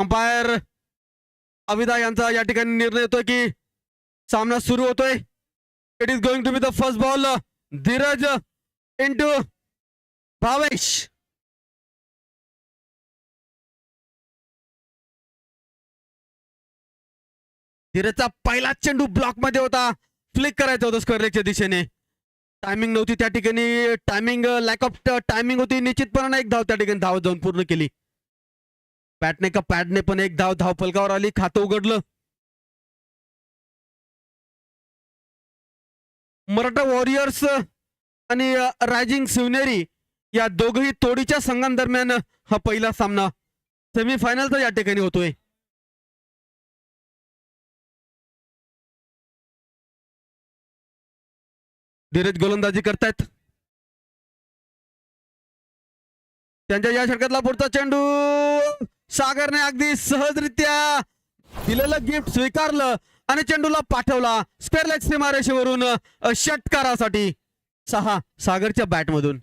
Umpire Avida यांचा या ठिकाणी निर्णय येतोय की सामना सुरू होतोय. It is going to be the first ball. Dheeraj into Bhavesh. धीरजचा पहिला चेंडू ब्लॉक मध्ये होता. फ्लिक करायचं होतं स्क्वेअर लेगच्या दिशेने. टायमिंग नव्हती त्या ठिकाणी. टायमिंग लॅक ऑफ टायमिंग होती. निश्चितपणे एक धाव त्या ठिकाणी धाव जाऊन पूर्ण केली. पॅटने का पॅडने पण एक धाव फलकावर आली. खातं उघडलं. मराठा वॉरियर्स आणि रायझिंग शिवनेरी या दोघही तोडीच्या संघांदरम्यान हा पहिला सामना सेमीफायनलचा या ठिकाणी होतोय. धीरज गोलंदाजी करतायत. त्यांच्या या षटकातला पुढचा चेंडू सागरने अगदी सहजरित्या दिलेलं गिफ्ट स्वीकारलं आणि चेंडूला पाठवला स्क्वेअर लेग सीमारेषेवरून षटकारासाठी. 6 सागरच्या बॅटमधून.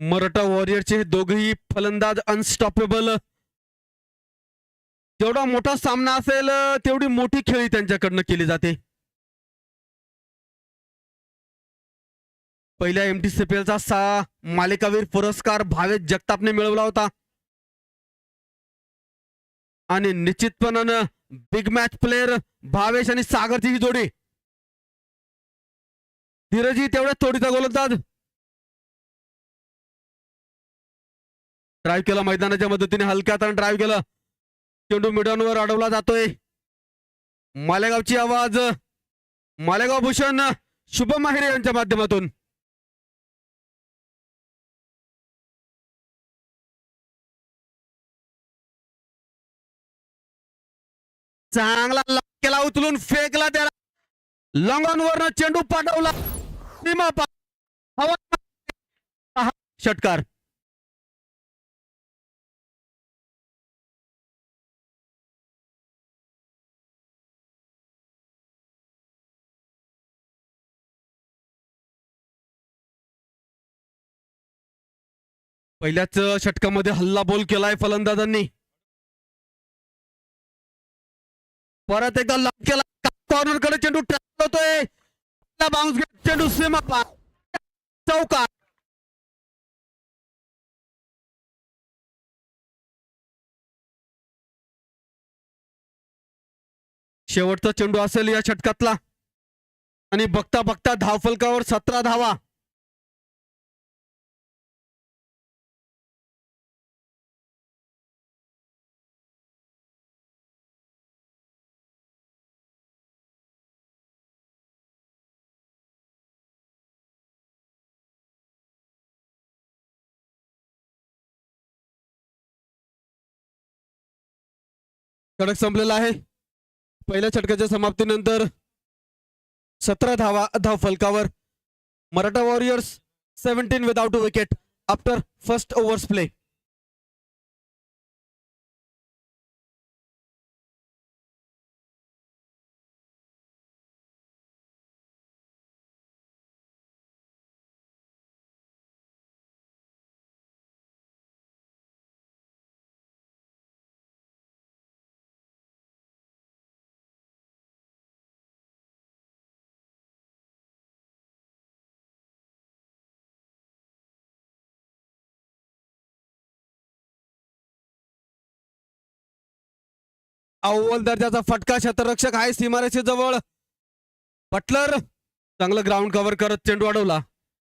मराठा वॉरियरचे दोघेही फलंदाज अनस्टॉपेबल. जेवढा मोठा सामना असेल तेवढी मोठी खेळी त्यांच्याकडनं केली जाते. पहिल्या MTCPLचा मालिकावीर पुरस्कार भावेश जगतापने मिळवला होता आणि निश्चितपणानं बिग मॅच प्लेअर भावेश आणि सागरची ही जोडी. धीरजी तेवढ्याच तोडीचा गोलंदाज. ड्राईव्ह केला मैदानाच्या मदतीने. हलक्या हाताने ड्राईव्ह केलं. चेंडू मिडॉनवर अडवला जातोय. मालेगावची आवाज मालेगाव भूषण शुभम माहिरे यांच्या माध्यमातून. चांगला केला. उचलून फेकला. त्याला लॉंग ऑन वरनं चेंडू पाठवला. षटकार. पहिल्याच षटकामध्ये हल्ला बोल केलाय फलंदाजांनी. परत एकदा लॉक केला. कॉर्नर कडे चेंडू ट्रॅप होतोय. बाउन्स चेंडू सीमा चौकार. शेवटचा चेंडू असेल या षटकातला आणि बघता बघता धावफलकावर 17 धावा. षटक संपलेला आहे. पहिल्या षटकाच्या समाप्तीनंतर 17 धावा धावफलकावर. Maratha Warriors 17 without a wicket after first overs play. अव्वल दर्जाचा फटका. क्षेत्ररक्षक आहे सीमारेषे जवळ. बटलर चांगलं ग्राउंड कव्हर करत चेंडू अडवला.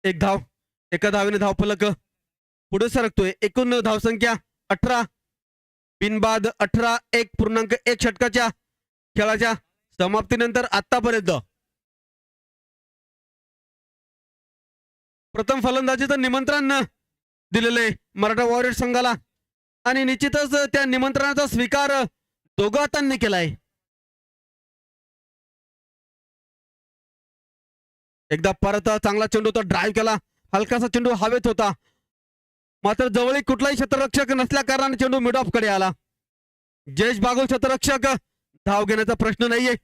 एक धाव. एका धावेने धावफलक पुढे सरकतोय. एकूण धावसंख्या 18. बिनबाद 18. 1.1 षटकाच्या खेळाच्या समाप्तीनंतर आतापर्यंत. प्रथम फलंदाजीचं निमंत्रण दिलेले मराठा वॉरियर संघाला आणि निश्चितच त्या निमंत्रणाचा स्वीकार दोघा हातांनी केलाय. एकदा परत चांगला चेंडू तो ड्राईव्ह केला. हलकासा चेंडू हवेत होता मात्र जवळीक कुठलाही क्षेत्ररक्षक नसल्या कारणाने चेंडू मिड ऑफ कडे आला. जयेश बागुल क्षेत्ररक्षक. धाव घेण्याचा प्रश्न नाहीये.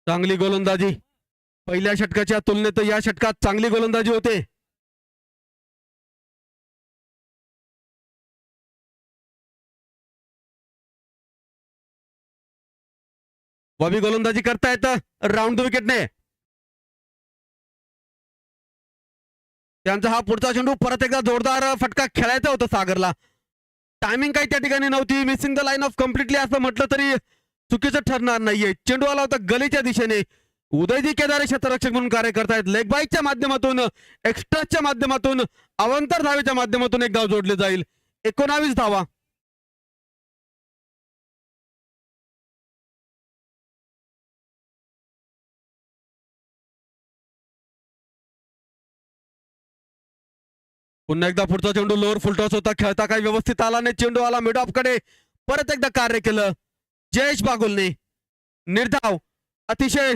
चांगली गोलंदाजी पहिल्या षटकाच्या तुलनेत या षटकात चांगली गोलंदाजी होते. बॉबी गोलंदाजी करतायत राऊंड विकेटने. त्यांचा हा पुढचा चेंडू परत एकदा जोरदार फटका खेळायचा होता सागरला. टायमिंग काही त्या ठिकाणी नव्हती. Missing the line of completely असं म्हटलं तरी चुकीचं ठरणार नाहीये. चेंडू आला होता गलीच्या दिशेने. उदयजी केदारे क्षेत्ररक्षक म्हणून कार्य करतायत. लेग बाईकच्या माध्यमातून एक्स्ट्राच्या माध्यमातून अवांतर धावेच्या माध्यमातून एक धाव जोडले जाईल. 19 धावा. पुन्हा एकदा पुढचा चेंडू लोअर फुलटॉस होता. खेळता काही व्यवस्थित आला नाही. चेंडू आला मिड ऑफ कडे. परत एकदा कार्य केलं जयेश बागुलने. निर्धाव अतिशय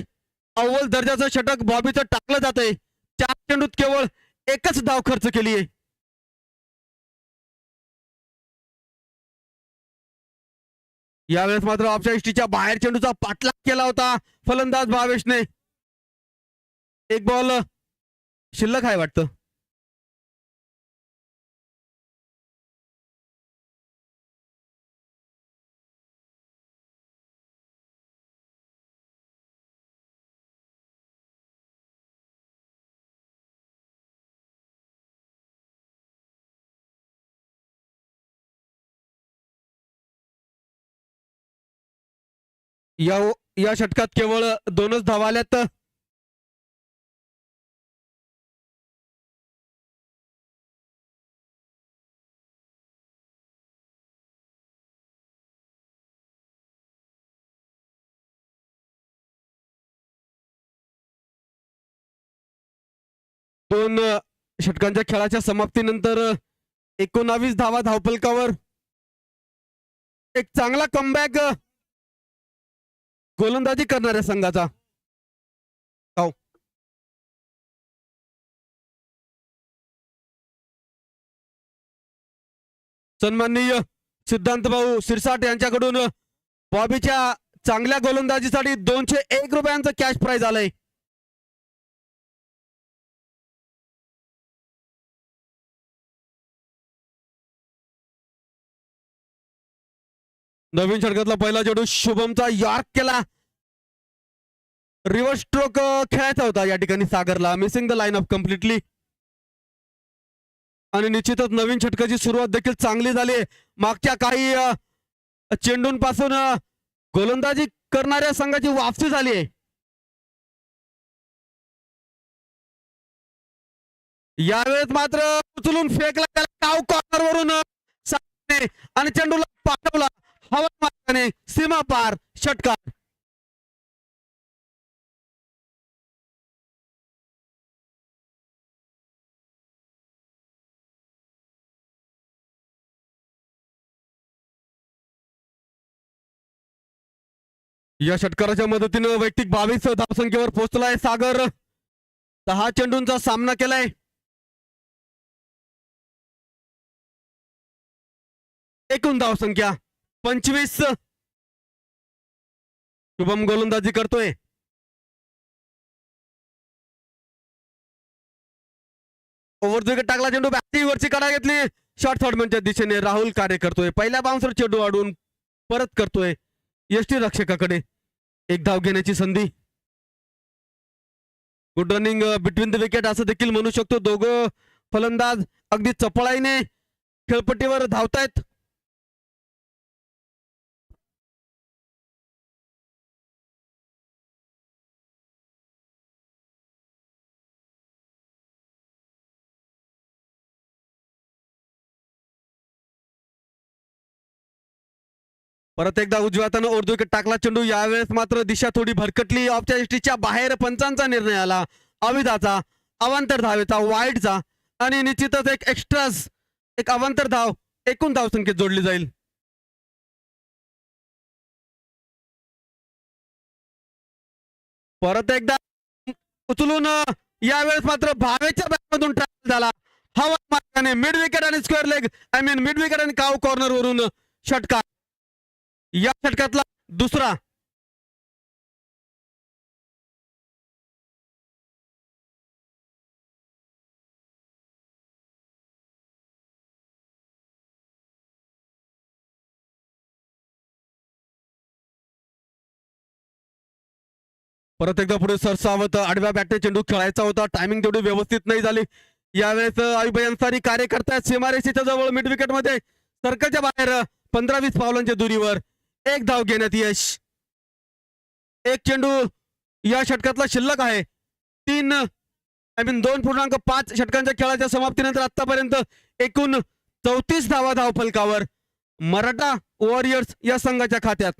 अव्वल दर्जाचं षटक बॉबीचं टाकलं जातंय. 4 चेंडूत केवळ एकच धाव खर्च केली आहे. यावेळेस मात्र ऑफच्या इष्टीच्या बाहेर चेंडूचा पाठलाग केला होता फलंदाज भावेशने. एक बॉल शिल्लक आहे वाटतं. या षटकात केवळ 2च धावा आल्यात. दोन षटकांच्या खेळाच्या समाप्तीनंतर 19 धावा धावफलकावर. एक चांगला कमबॅक गोलंदाजी करणाऱ्या संघाचा. सन्माननीय सिद्धांत भाऊ सिरसाट यांच्याकडून बॉबीच्या चांगल्या गोलंदाजीसाठी 201 रुपयांचं कॅश प्राइज आलंय. नवीन षटकातला पहिला चेंडू शुभमचा यॉर्क केला. रिव्हर्स स्ट्रोक खेळायचा होता या ठिकाणी सागरला. Missing the line of completely. आणि निश्चितच नवीन षटकाची सुरुवात देखील चांगली झाली. मागच्या काही चेंडूंपासून गोलंदाजी करणाऱ्या संघाची वापसी झाली आहे. यावेळेस मात्र उचलून फेकला त्याला कॉर्नर वरून आणि चेंडूला पाठवला हवा मार्गाने सीमा पार षटकार. या षटकाराच्या मदतीनं वैयक्तिक 22 धावसंख्येवर पोहोचलाय सागर. 10 चेंडूंचा सामना केलाय. एकूण धावसंख्या 25. शुभम गोलंदाजी करतोय. ओव्हर विकेट टाकला चेंडू. बॅटिंगवरची कडा घेतली. शॉर्ट थर्डमनच्या दिशेने राहुल कार्य करतोय. पहिल्या बाउन्सर चेंडू अडून परत करतोय यष्टी रक्षकाकडे. एक धाव घेण्याची संधी. Good running between the wicket असं देखील म्हणू शकतो. दोघं फलंदाज अगदी चपळाईने खेळपट्टीवर धावतायत. परत एकदा उजव्या हातानं ओव्हर विकेट टाकला चेंडू. यावेळेस मात्र दिशा थोडी भरकटली. ऑफच्या इष्टीच्या बाहेर पंचांचा निर्णय आला. अविधाचा, अवांतर धावेचा, वाईडचा आणि निश्चितच एक एक्स्ट्रास, एक अवांतर धाव एकूण धावसंख्येत जोडली जाईल. परत एकदा उचलून यावेळेस मात्र भावेच्या बॅटमधून ट्रॅक झाला हवा मार्गाने. मिड विकेट आणि स्क्वेअर लेग मिड विकेट आणि काव कॉर्नर वरून षटकार. या षटकातला दुसरा. परत एकदा पुढे सरसावत आडव्या बॅटने चेंडू खेळायचा होता. टायमिंग तेवढी व्यवस्थित नाही झाली. यावेळेस आयुबाई अन्सारी कार्य करतायत सीमारेषेच्या जवळ मिड विकेट मध्ये सर्कलच्या बाहेर 15-20 पावलांच्या दुरीवर. एक धाव घेण्यात यश. एक चेंडू या षटकातला शिल्लक आहे. 2.5 षटकांच्या खेळाच्या समाप्तीनंतर आतापर्यंत एकूण 34 धावा धावफलकावर मराठा वॉरियर्स या संघाच्या खात्यात.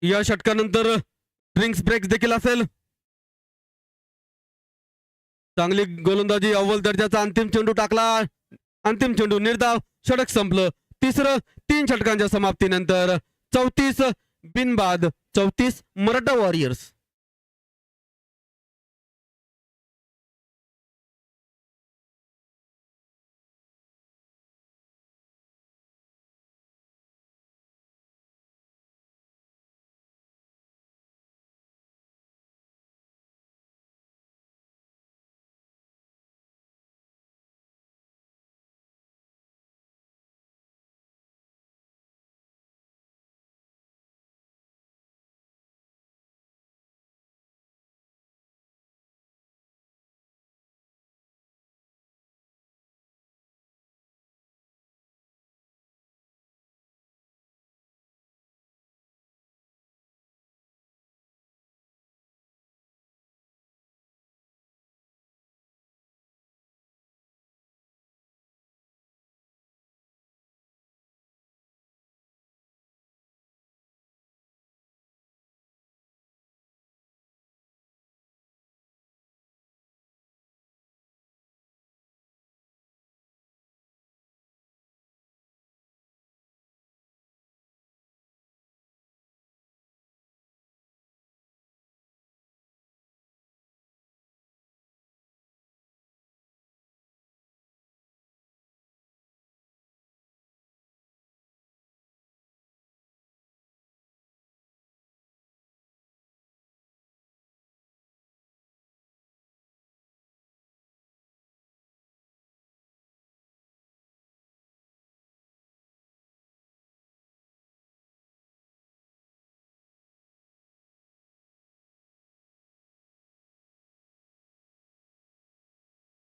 या षटकानंतर ड्रिंक्स ब्रेक देखील असेल. चांगली गोलंदाजी, अव्वल दर्जाचा अंतिम चेंडू टाकला. अंतिम चेंडू निर्धाव. षटक संपलं. तिसरं 3 षटकांच्या समाप्तीनंतर 34 बिनबाद 34 मराठा वॉरियर्स.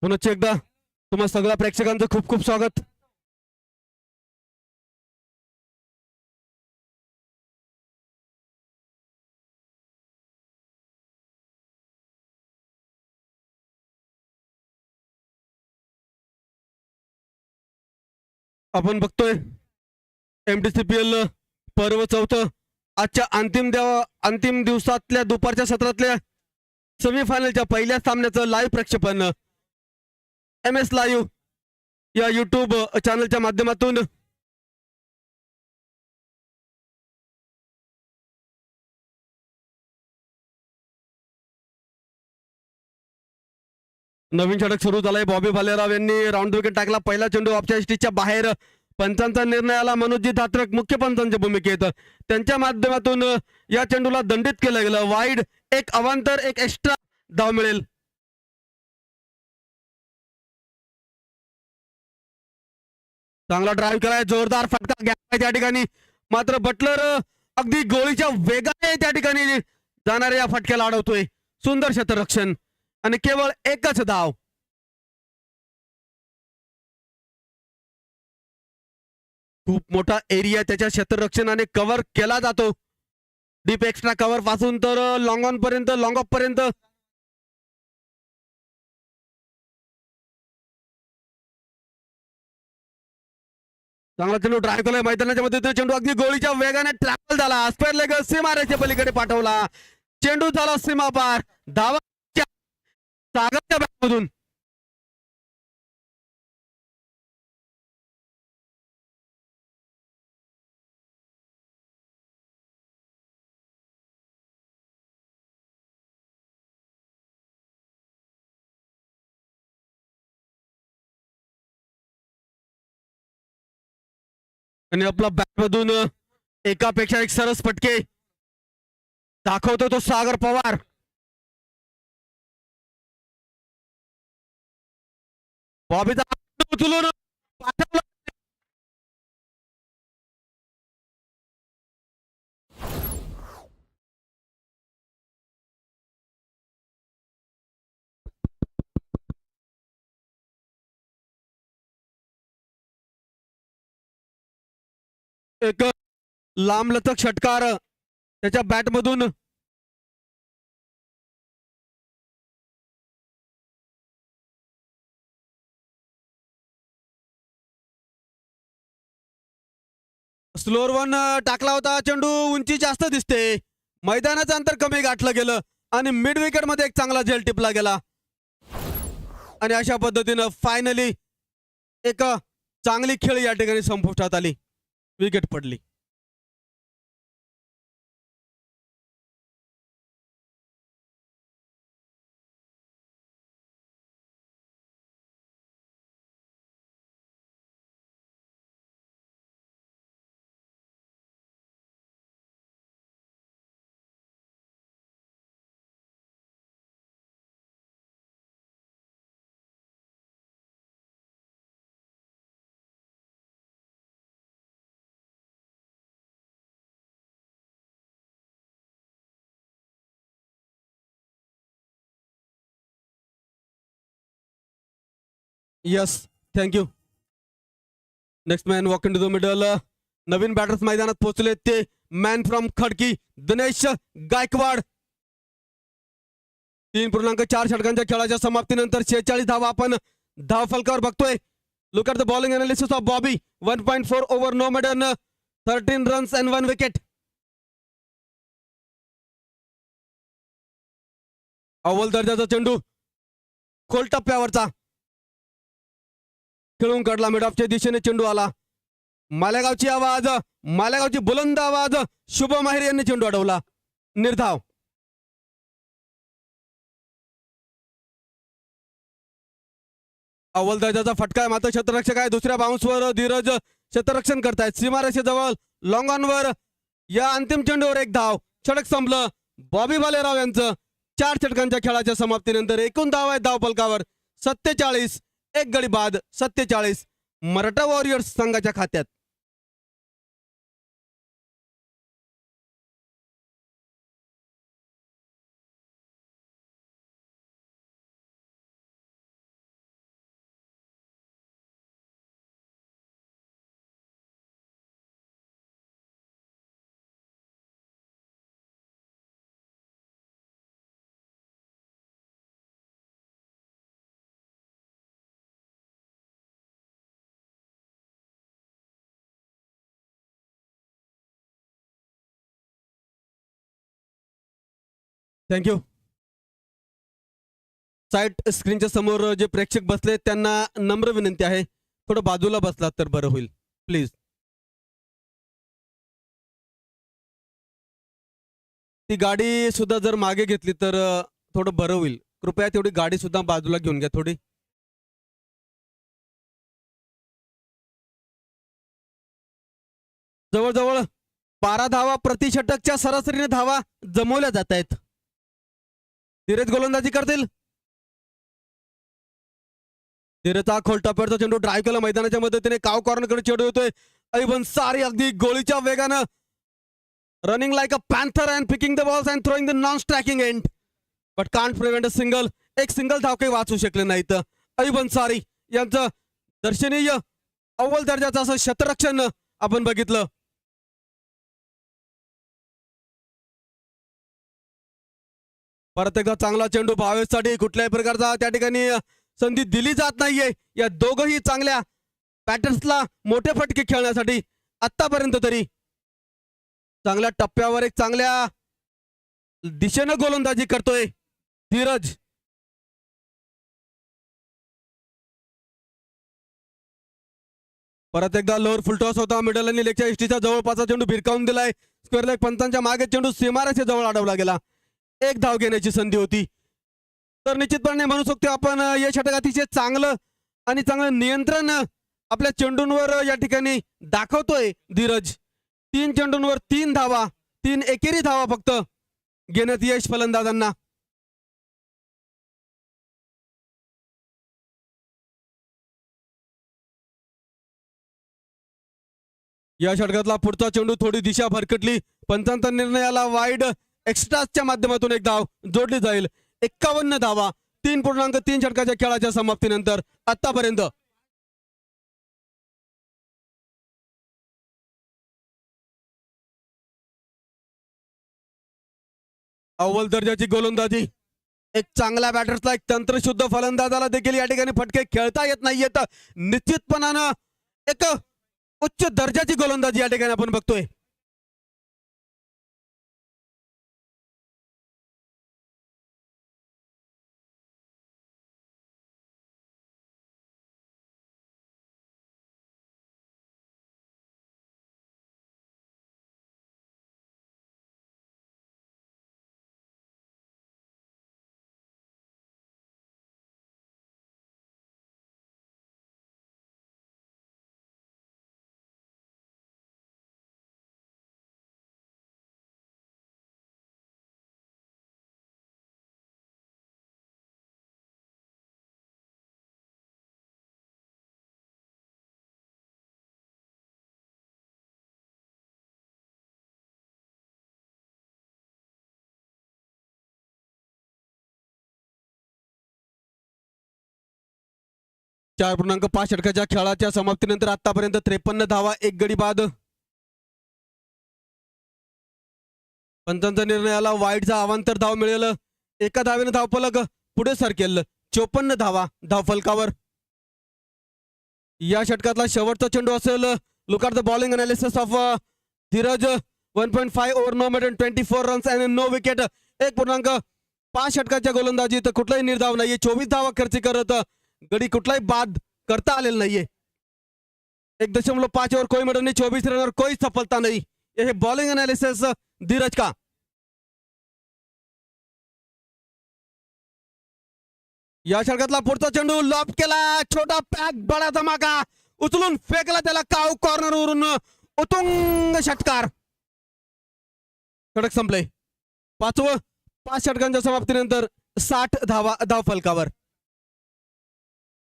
पुनश्च एकदा तुम्हा सगळ्या प्रेक्षकांचं खूप खूप स्वागत. आपण बघतोय MTCPL पर्व 4 आजच्या अंतिम दिवसातल्या दुपारच्या सत्रातल्या सेमीफायनलच्या पहिल्या सामन्याचं लाईव्ह प्रक्षेपण MS लाईव्ह या YouTube चॅनलच्या माध्यमातून नवीन षटक सुरू झालाय. बॉबी भालेराव यांनी राऊंड विकेट टाकला. पहिला चेंडू ऑफच्या एसटीच्या बाहेर. पंचांचा निर्णय आला. मनोजी धात्रक मुख्य पंचांच्या भूमिकेत. त्यांच्या माध्यमातून या चेंडूला दंडित केलं गेलं. वाईड, एक अवांतर, एक एक्स्ट्रा धाव मिळेल. चांगला ड्राईव्ह केलाय. जोरदार फटका घ्यायचा त्या ठिकाणी. मात्र बटलर अगदी गोळीच्या वेगाने त्या ठिकाणी जाणाऱ्या या फटक्याला अडवतोय. सुंदर क्षेत्ररक्षण आणि केवळ एकच धाव. खूप मोठा एरिया त्याच्या क्षेत्ररक्षणाने कव्हर केला जातो. डीप एक्स्ट्रा कव्हर पासून तर लॉंग ऑन पर्यंत, लॉंग ऑफ पर्यंत. चांगला चेंडू ड्राईव्ह केलाय मैदानाच्या मध्ये. तो चेंडू अगदी गोळीच्या वेगाने ट्रॅव्हल झाला. स्क्वेअर लेग सीमारेषे पलीकडे पाठवला. चेंडू झाला सीमा पार. धावा सागरच्या बॅटमधून. आणि आपला बॅटमधून एकापेक्षा एक सरस फटके दाखवतो तो सागर पवार. बॉबीचा उचलून पाठवला. एक लांबलचक षटकार त्याच्या बॅटमधून स्लोअर वन टाकला होता. चेंडू उंची जास्त दिसते, मैदानाचं अंतर कमी गाठलं गेलं आणि मिड विकेट मध्ये एक चांगला झेल टिपला गेला आणि अशा पद्धतीनं फायनली एक चांगली खेळ या ठिकाणी संपुष्टात आली. विकेट पडली. Yes, thank you. Next man walk in to the middle. नवीन बॅटर्स मैदानात पोहोचले ते मॅन फ्रॉम खडकी दिनेश गायकवाड. 3.4 षटकांच्या खेळाच्या समाप्तीनंतर 46 धावा आपण धाव फलकावर बघतोय. Look at the bowling analysis of Bobby. 1.4 over, no maiden, 13 runs and 1 wicket. अव्वल दर्जाचा चेंडू खोल टप्प्यावरचा खेळून काढला. मिड ऑफच्या दिशेने चेंडू आला. मालेगावची आवाज, मालेगावची बुलंद आवाज. शुभ माहिर यांनी चेंडू अडवला. निर्धाव. अव्वल दर्जाचा फटका आहे, मात्र क्षेत्ररक्षक आहे. दुसऱ्या बाउन्सवर धीरज क्षेत्ररक्षण करतायत. सीमारेषेजवळ लॉंग ऑनवर या अंतिम चेंडूवर एक धाव. षटक संपलं. बॉबी भालेराव यांचं 4 षटकांच्या खेळाच्या समाप्तीनंतर एकूण धाव आहे धाव फलकावर 47. एक गडी बाद 47 मराठा वॉरियर्स संघाच्या खात्यात. थँक्यू. साईट स्क्रीनच्या समोर जे प्रेक्षक बसले त्यांना नम्र विनंती आहे, थोडं बाजूला बसलात तर बरं होईल प्लीज. ती गाडी सुद्धा जर मागे घेतली तर थोडं बरं होईल. कृपया तेवढी गाडी सुद्धा बाजूला घेऊन घ्या थोडी. जवळजवळ 12 धावा प्रति षटकच्या सरासरीने धावा जमवल्या जात आहेत. धीरज गोलंदाजी करतील. धीरजचा खोल टप्प्यावरचा चेंडू ड्राईव्ह केला मैदानाच्या मदतीने. काव कॉर्नरकडे चेंडू येतोय. ऐबन सारी अगदी गोळीच्या वेगानं running like a panther and picking the balls and throwing the non striking end but can't prevent a single. एक सिंगल धाव काही वाचू शकले नाहीत. ऐबन सारी यांचं दर्शनीय अव्वल दर्जाचं असं क्षेत्ररक्षण आपण बघितलं. परत एकदा चांगला चेंडू भावेशसाठी. कुठल्याही प्रकारचा त्या ठिकाणी संधी दिली जात नाहीये या दोघही चांगल्या बॅटर्सला मोठे फटके खेळण्यासाठी. आतापर्यंत तरी चांगल्या टप्प्यावर एक चांगल्या दिशेनं गोलंदाजी करतोय धीरज. परत एकदा लोअर फुलटॉस होता. मिडल आणि लेगच्या इष्टीच्या जवळपासचा चेंडू भिरकावून दिलाय. स्क्वेअर लेग पंचांच्या मागे चेंडू सीमारेषे जवळ अडवला गेला. एक धाव घेण्याची संधी होती. तर निश्चितपणे म्हणू शकतो आपण या षटक अतिशय चांगलं आणि चांगलं नियंत्रण आपल्या चेंडूंवर या ठिकाणी दाखवतोय धीरज. 3 चेंडूंवर 3 धावा, 3 एकेरी धावा फक्त घेण्यात यश फलंदाजांना. या षटकातला पुढचा चेंडू थोडी दिशा भरकटली. पंचांच्या निर्णयाला वाईड एक्स्ट्राच्या माध्यमातून एक धाव जोडली जाईल. 51 धावा 3.3 षटकाच्या खेळाच्या समाप्तीनंतर आतापर्यंत. अव्वल दर्जाची गोलंदाजी. एक चांगल्या बॅटर्सला, एक तंत्रशुद्ध फलंदाजाला देखील या ठिकाणी फटके खेळता येत नाहीयेत. निश्चितपणानं एक उच्च दर्जाची गोलंदाजी या ठिकाणी आपण बघतोय. चार पूर्णांक 5 षटकाच्या खेळाच्या समाप्तीनंतर आतापर्यंत 53 धावा, एक गडी बाद. पंचांच्या निर्णयाला वाईटचा अवांतर धाव मिळेल. एका धावेने धावफलक पुढे सरकेल. 54 धावा धावफलकावर. या षटकातला शेवटचा चेंडू असेल. Look at the bowling analysis of Dheeraj. 1.5 over, no maiden, 24 runs and no wicket. 1.5 षटकाच्या गोलंदाजीत कुठलाही निर्धाव नाहीये. 24 धावा खर्च करत गडी कुठलाही बाद करता आलेला नाहीये. 1.5 ओव्हर कोई मेडन नहीं, 24 रन और कोई सफलता नहीं. ये बॉलिंग एनालिसिस धीरज का. या षटकातला पुढचा चेंडू लॉब केला. छोटा पॅक, बडा धमाका. उचलून फेकला त्याला काव कॉर्नर वरून. उत्तुंग षटकार. षटक संपले. 5 षटकांच्या समाप्तीनंतर 60 धावा धावफलकावर.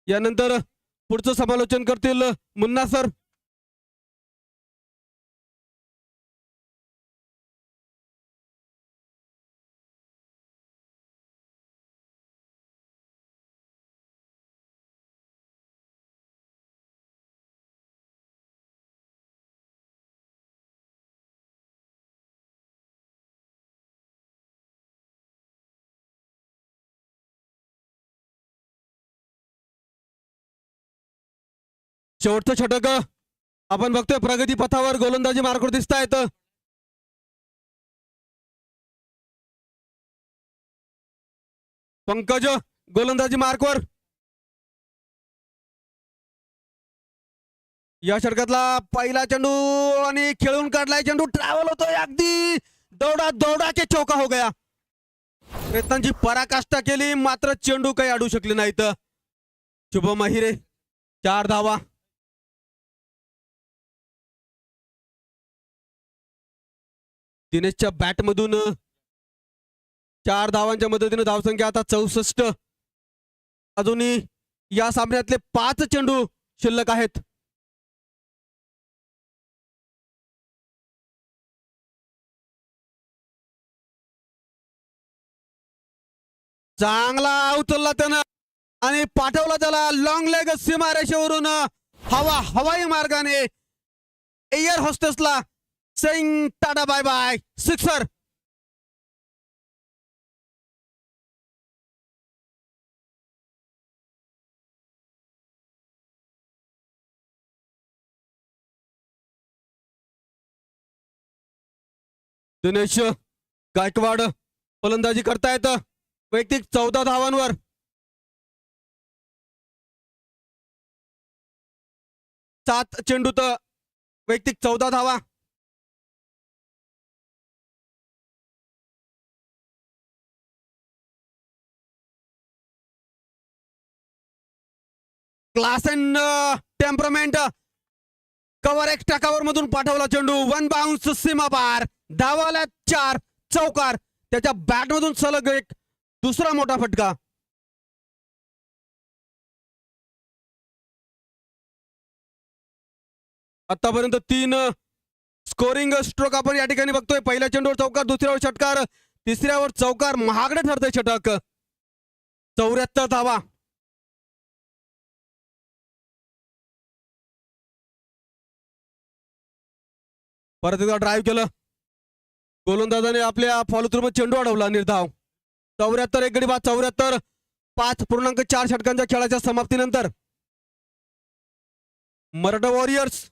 यानंतर पुढचं समालोचन करतील मुन्ना सर. शेवटचं षटक आपण बघतोय. प्रगती पथावर गोलंदाजी मार्कवर दिसत आहेत. पंकज गोलंदाजी मार्कवर. या षटकातला पहिला चेंडू आणि खेळून काढलाय चेंडू. ट्रॅव्हल होतोय अगदी. दौडा के चौका हो गया. प्रयत्नांची पराकाष्ठा केली मात्र चेंडू काही अडू शकले नाहीत. शुभम अहिरे 4 धावा. दिनेशच्या बॅटमधून 4 धावांच्या मदतीने धावसंख्या आता 64. अजूनही या सामन्यातले 5 चेंडू शिल्लक आहेत. चांगला उचलला त्यानं आणि पाठवला त्याला लॉंग लेग सीमारेषेवरून. हवाई मार्गाने एअर होस्टेसला saying ta-ta bye bye. Sixer. Dinesh Gaikwad फलंदाजी करतायत. वैयक्तिक 14 धावांवर. सात चेंडूत वैयक्तिक 14 धावा. Class and temperament. कव्हर एक टाकावर मधून पाठवला चेंडू. 1 बाउन्स सीमा पार. धावाला 4. चौकार. त्याच्या बॅट मधून सलग एक दुसरा मोठा फटका. आतापर्यंत 3 स्कोरिंग स्ट्रोक आपण या ठिकाणी बघतोय. पहिल्या चेंडूवर चौकार, दुसऱ्यावर षटकार, तिसऱ्यावर चौकार. महागडे ठरतंय षटक. 74 धावा. परत एकदा ड्राईव्ह केलं. गोलंदाजाने आपल्या फॉलो थ्रू चेंडू अडवला निर्धाव. 74 एक गडी बाद 74. 5.4 षटकांच्या खेळाच्या समाप्तीनंतर मराठा वॉरियर्स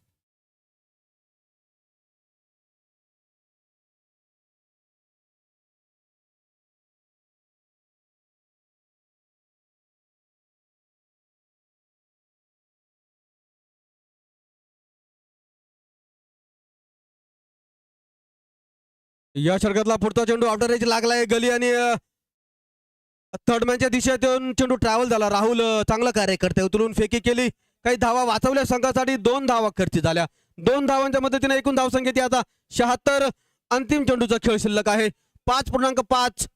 या षटकातला पुढचा चेंडू आउटर रेंज लागलाय गली आणि थर्ड मॅनच्या दिशेतून चेंडू ट्रॅव्हल झाला. राहुल चांगलं कार्य करते. उतरून फेकी केली. काही धावा वाचवल्या संघासाठी. 2 धावा खर्ची झाल्या. 2 धावांच्या मदतीने एकूण धावसंख्या ती आता 76. अंतिम चेंडूचा खेळ शिल्लक आहे. 5.5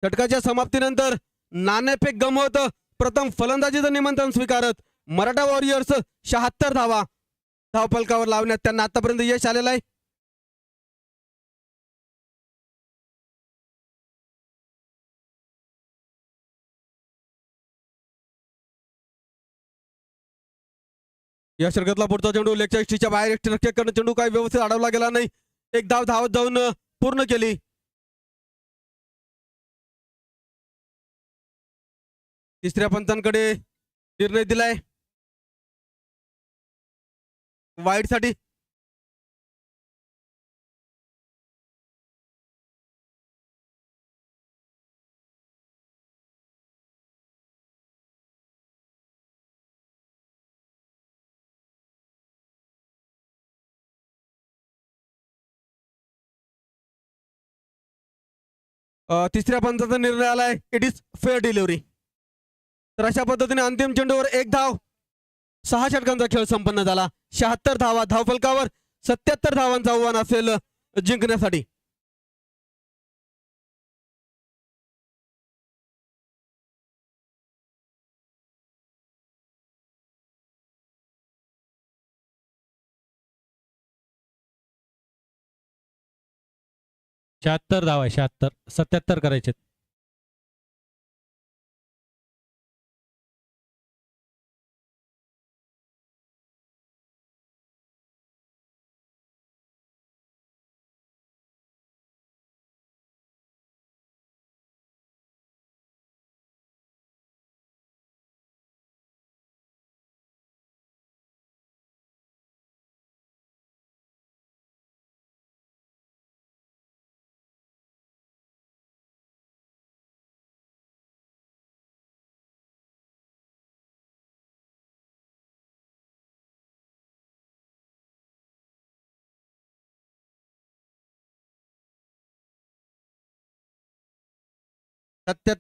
षटकाच्या समाप्तीनंतर नाणेफेक गमवत प्रथम फलंदाजीचं निमंत्रण स्वीकारत मराठा वॉरियर्स 76 धावा धावफलकावर लावण्यात त्यांना आतापर्यंत यश आलेलं आहे. या षटकातला पुढचा चेंडू लेगच्या इष्टीच्या बाहेर रक्षक करणं. चेंडू काही व्यवस्थित अडवला गेला नाही. एक धाव धावत जाऊन पूर्ण केली. तिसऱ्या पंचांकडे निर्णय दिलाय वाईड साठी. तिसऱ्या पंचाचा निर्णय आलाय. It is fair delivery. तर अशा पद्धतीने अंतिम चेंडूवर एक धाव. 6 षटकांचा खेळ संपन्न झाला. 76 धावा धावफलकावर. 77 धावांचं आव्हान असेल जिंकण्यासाठी. शहात्तर धावा आहे. 76 77 करायचे.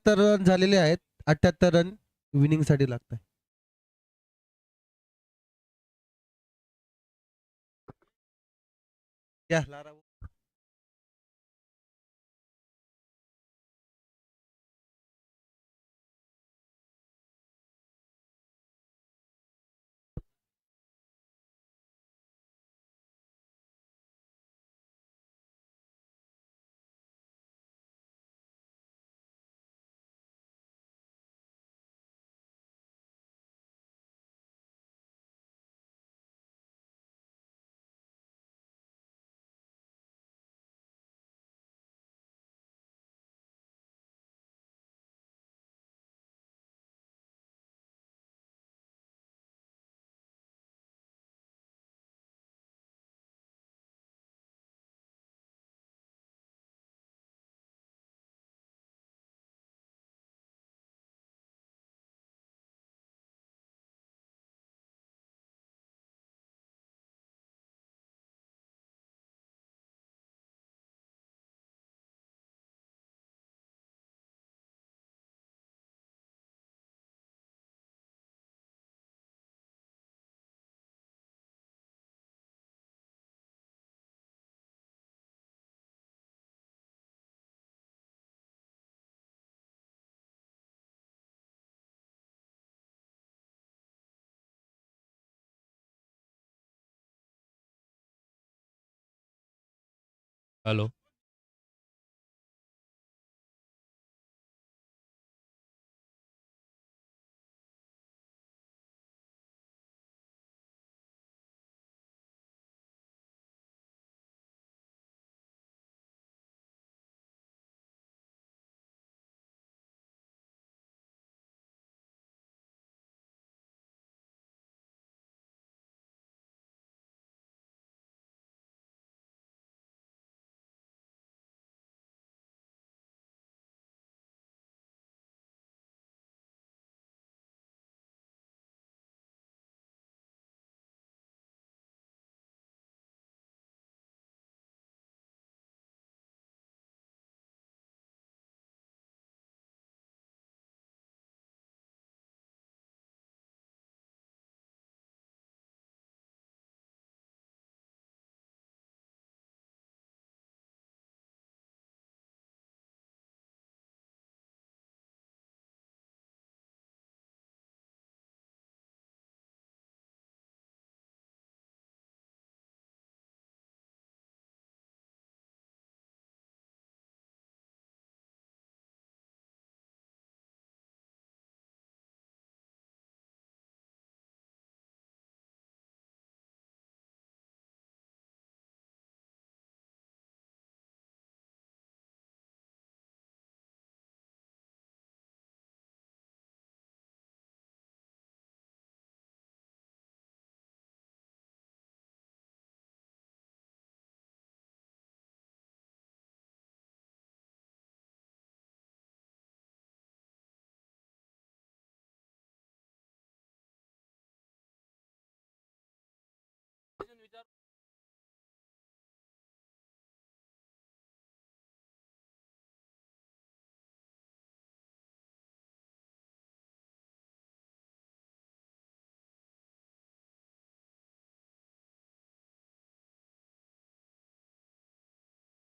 रन झालेले आहेत. 78 रन विनिंग साठी लागत आहे. हॅलो.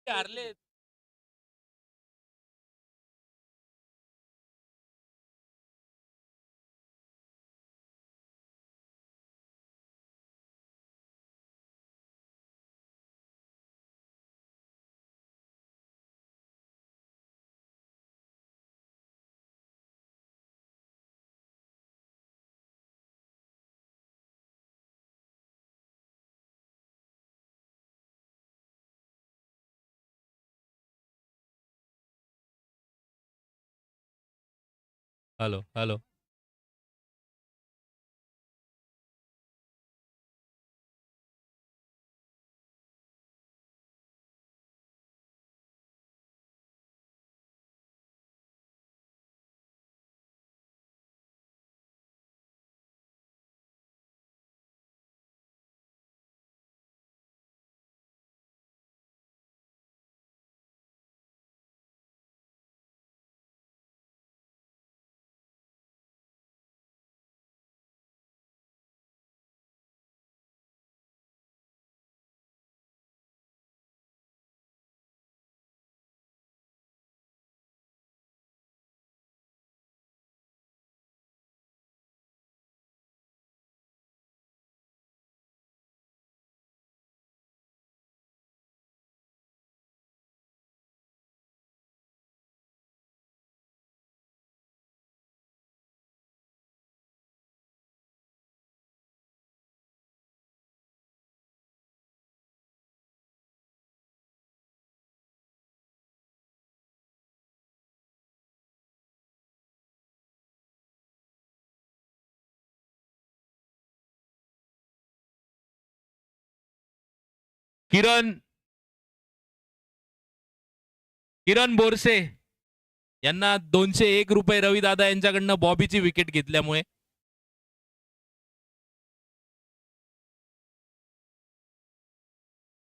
हारले. Hello hello. किरण किरण बोरसे यांना 201 रुपये रविदादा यांच्याकडनं बॉबीची विकेट घेतल्यामुळे.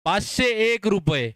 501 रुपये.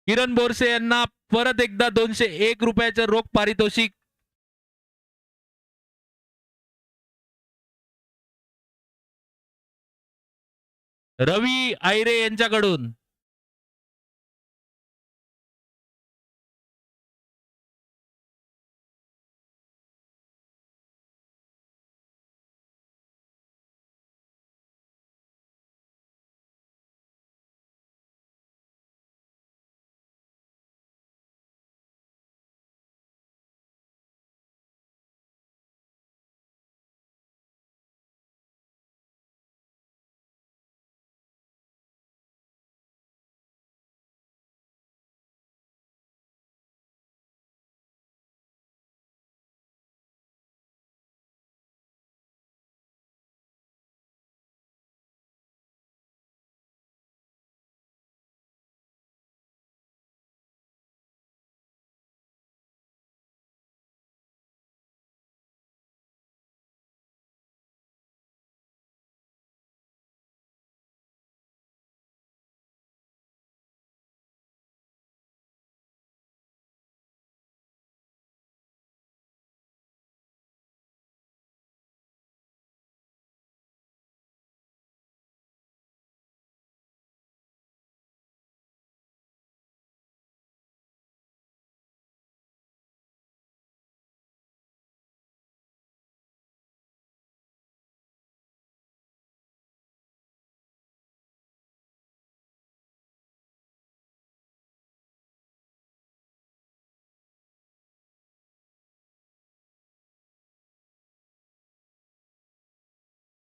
किरण बोरसे यांना परत एकदा 201 रुपयाचं रोख पारितोषिक. रवी आयरे यांच्याकडून.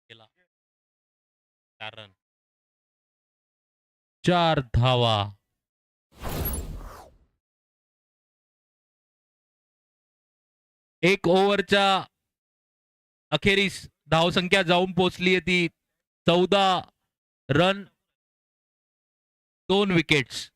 केला 4 रन, 4 धावा. एक ओव्हरच्या अखेरीस धावसंख्या जाऊन पोहोचली आहे ती 14 रन, 2 विकेट्स.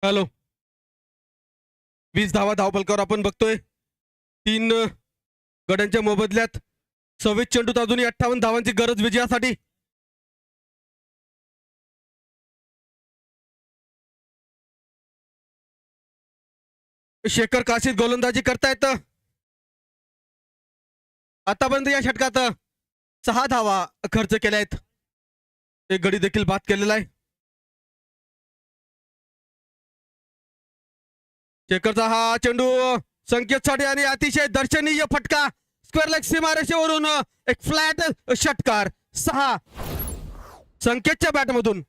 हॅलो 20 धावा धावपलकावर आपण बघतोय. 3 गड्यांच्या मोबदल्यात 26 चेंडूत अजूनही 58 धावांची गरज विजयासाठी. शेखर काशीद गोलंदाजी करतायत. आतापर्यंत या षटकात 6 धावा खर्च केल्या आहेत. एक गडी देखील बाद केलेला आहे. शेखरचा हा चेंडू संकेतसाठी आणि अतिशय दर्शनीय फटका स्क्वेअर लेग सीमारेषेवरून एक फ्लॅट षटकार 6 संकेतच्या बॅटमधून.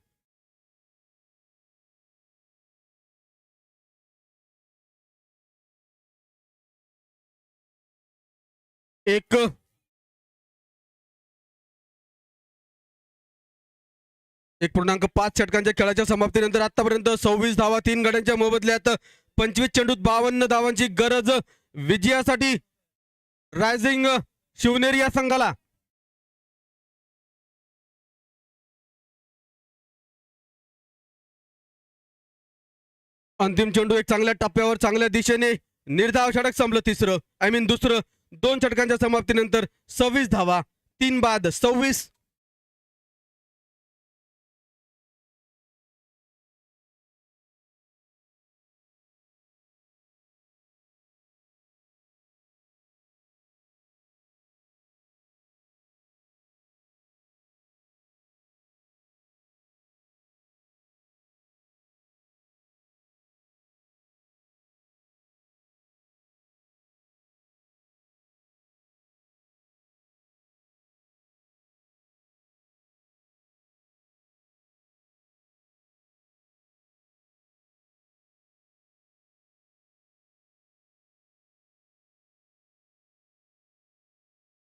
एक 1.5 षटकांच्या खेळाच्या समाप्तीनंतर आतापर्यंत 26 धावा 3 गड्यांच्या मोबदल्यात 25 चेंडूत 52 धावांची गरज विजयासाठी रायझिंग शिवनेरी या संघाला. अंतिम चेंडू एक चांगल्या टप्प्यावर चांगल्या दिशेने निर्धाव षटक संपलं. दुसरं 2 षटकांच्या समाप्तीनंतर 26 धावा 3 बाद 26.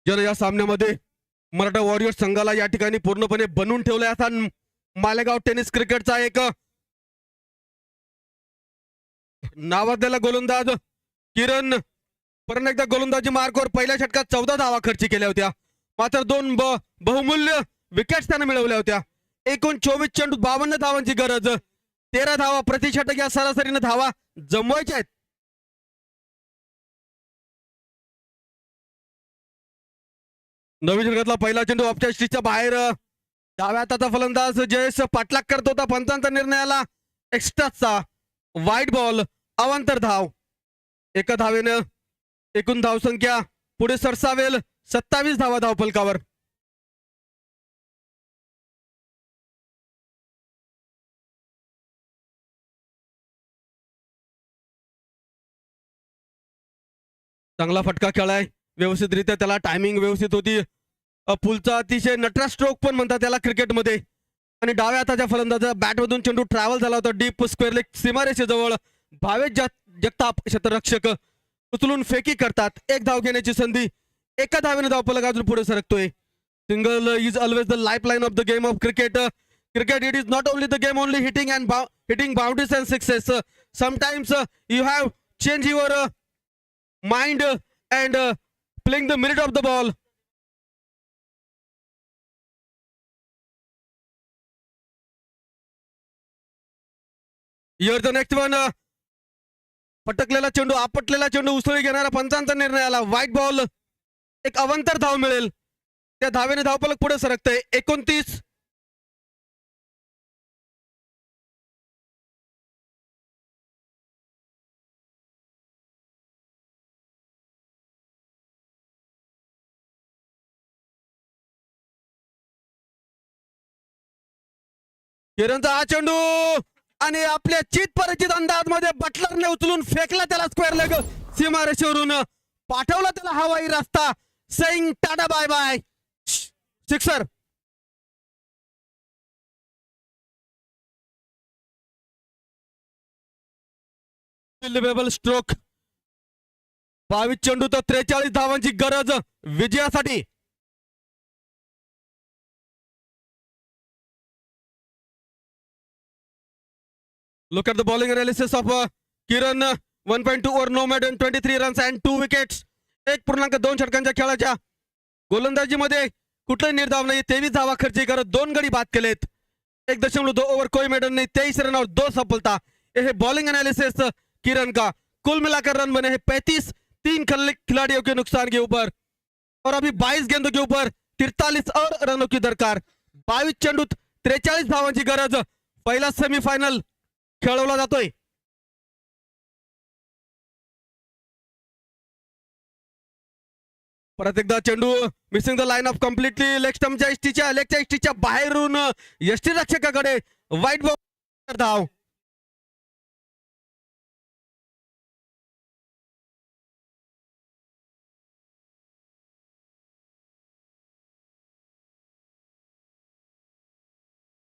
ज्याला या सामन्यामध्ये मराठा वॉरियर्स संघाला या ठिकाणी पूर्णपणे बनवून ठेवलाय असा मालेगाव टेनिस क्रिकेटचा एक नावाजलेला गोलंदाज किरण परत एकदा गोलंदाजी मार्कवर पहिल्या षटकात 14 धावा खर्च केल्या होत्या. मात्र 2 बहुमूल्य विकेट्स त्याने मिळवल्या होत्या. एकूण 24 चेंडूत 52 धावांची गरज. 13 धावा प्रति षटक या सरासरीने धावा जमवायच्या आहेत. नवीन षटकातला पहिला चेंडू ऑफच्या स्ट्रीच्या बाहेर. डाव्या हाताचा फलंदाज जयेश पाठलाग करत होता. पंचांचा निर्णयाला एक्स्ट्राचा वाईट बॉल अवांतर धाव. एका धावेनं एकूण धावसंख्या पुढे सरसावेल 27 धावा धावफलकावर. चांगला फटका खेळाय. व्यवस्थितरित्या त्याला टायमिंग व्यवस्थित होती. पुलचा अतिशय नटरा स्ट्रोक पण म्हणतात त्याला क्रिकेटमध्ये. आणि डाव्या हाताच्या फलंदाजा बॅटमधून चेंडू ट्रॅव्हल झाला होता डीप स्क्वेअर लेग सीमारेषेजवळ. भावेश जगताप क्षेत्ररक्षक उचलून फेकी करतात. एक धाव घेण्याची संधी. एका धावेने धावफलक अजून पुढे सरकतोय. Single is always the life line of the game of cricket. Cricket, it is not only the game only hitting boundaries and sixes. Sometimes you have change your mind and playing the merit of the ball. Here's the next one. पटकलेला चेंडू आपटलेला चेंडू उसळी घेणारा पंचांचा निर्णय आला. White ball. एक अवंतर धाव मिळेल. त्या धावेने धावफलक पुढे सरकतंय. 29. किरणचा हा चेंडू आणि आपल्या चित परिचित अंदाज मध्ये बटलरने उचलून फेकला त्याला स्क्वेअर लेग सीमारेषेवरून. पाठवला त्याला हवाई रस्ता. Saying ta-ta bye bye. Sixer. Unbelievable stroke. 22 चेंडू तर 43 धावांची गरज विजयासाठी. Look at the bowling analysis of Kiran. 1.2 over no made and 23 runs and 2 wickets. 1.2 षटकांच्या खेळाच्या गोलंदाजीमध्ये कुठलाही निर्धाव नाही. 23 धावा खर्च करत 2 गडी बाद केलेत. 1.2 ओव्हर कोई मेडन नाही. 23 रनावर 2 सफलता. ये बॉलिंग एनालिसिस किरण का। कुल मिलाकर रन बने हैं 35, 3 खिलाड़ियों के नुकसान के ऊपर, और अभी 22 गेंदों के ऊपर 43 और रनों की दरकार। 22 चेंडूत 43 धावांची गरज। पहिला सेमीफायनल खेळवला जातोय। परत एकदा चेंडू missing the line of completely लेगच्या इष्टीच्या बाहेरून यष्टीरक्षकाकडे वाईट बॉल धाव।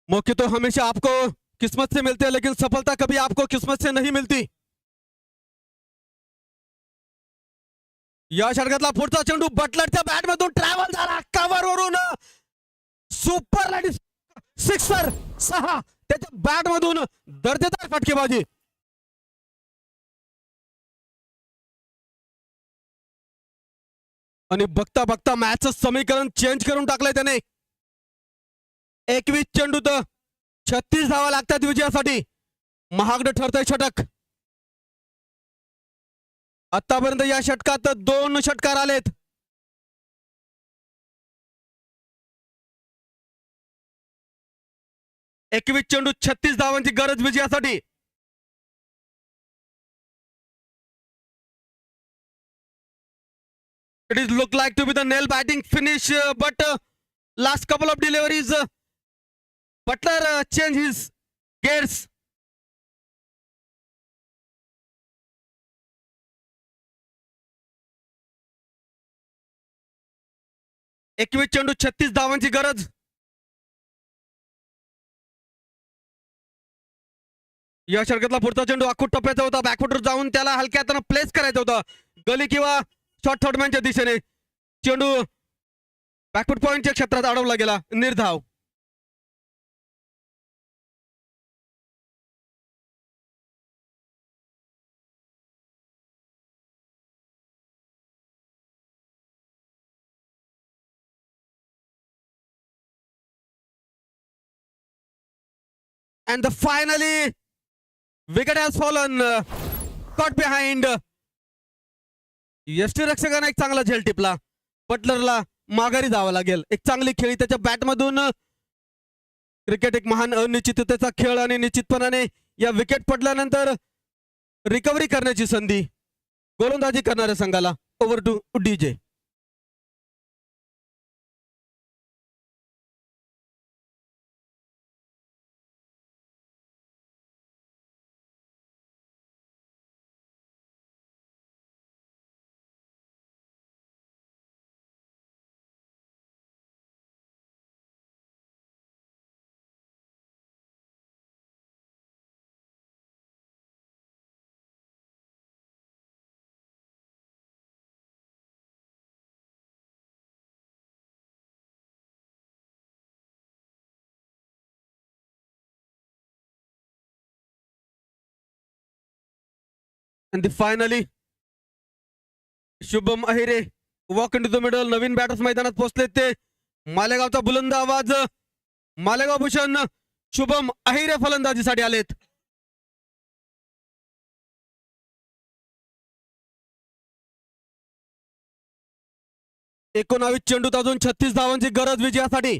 मौके तो हमेशा आपको किस्मत से मिलते हैं, लेकिन सफलता कभी आपको किस्मत से नहीं मिलती। या षटकातला पुढचा चेंडू बटलरच्या बॅटमधून ट्रॅव्हल झाला, कव्हरवरून सुपर लाईट सिक्सर 6, त्याच्या बॅटमधून दर्जेदार फटकेबाजी। आणि बघता बघता मॅचचं समीकरण चेंज करून टाकलंय त्याने। 21 चेंडूत 36 धावा लागतात विजयासाठी। महागडं ठरतंय षटक। आतापर्यंत या षटकात 2 षटकार आलेत। एकवीस चेंडू 36 धावांची गरज विजयासाठी। It is look like to be the nail batting finish, but last couple of deliveries, Butler changed his gears. एकवीस चेंडू 36 धावांची गरज। या षटकातला पुढचा चेंडू आखूड टप्प्याचा होता, बॅकफुटवर जाऊन त्याला हलक्या हाताने प्लेस करायचं होतं गली किंवा शॉर्ट थर्डमॅनच्या दिशेने। चेंडू बॅकफुट पॉइंटच्या क्षेत्रात अडवला गेला, निर्धाव। And finally, wicket has fallen, caught behind. यष्टीरक्षकाने एक चांगला झेल टिपला, बटलरला माघारी जावं लागेल। एक चांगली खेळी त्याच्या बॅटमधून। क्रिकेट एक महान अनिश्चिततेचा खेळ, आणि निश्चितपणाने या विकेट पडल्यानंतर रिकव्हरी करण्याची संधी गोलंदाजी करणाऱ्या संघाला। Over to DJ. And finally, Shubham Ahire walk in to the middle. नवीन बॅटर्स मैदानात पोहोचले ते। मालेगावचा बुलंद आवाज, मालेगाव भूषण शुभम अहिरे फलंदाजीसाठी आलेत। एकोणावीस चेंडूत अजून 36 धावांची गरज विजयासाठी।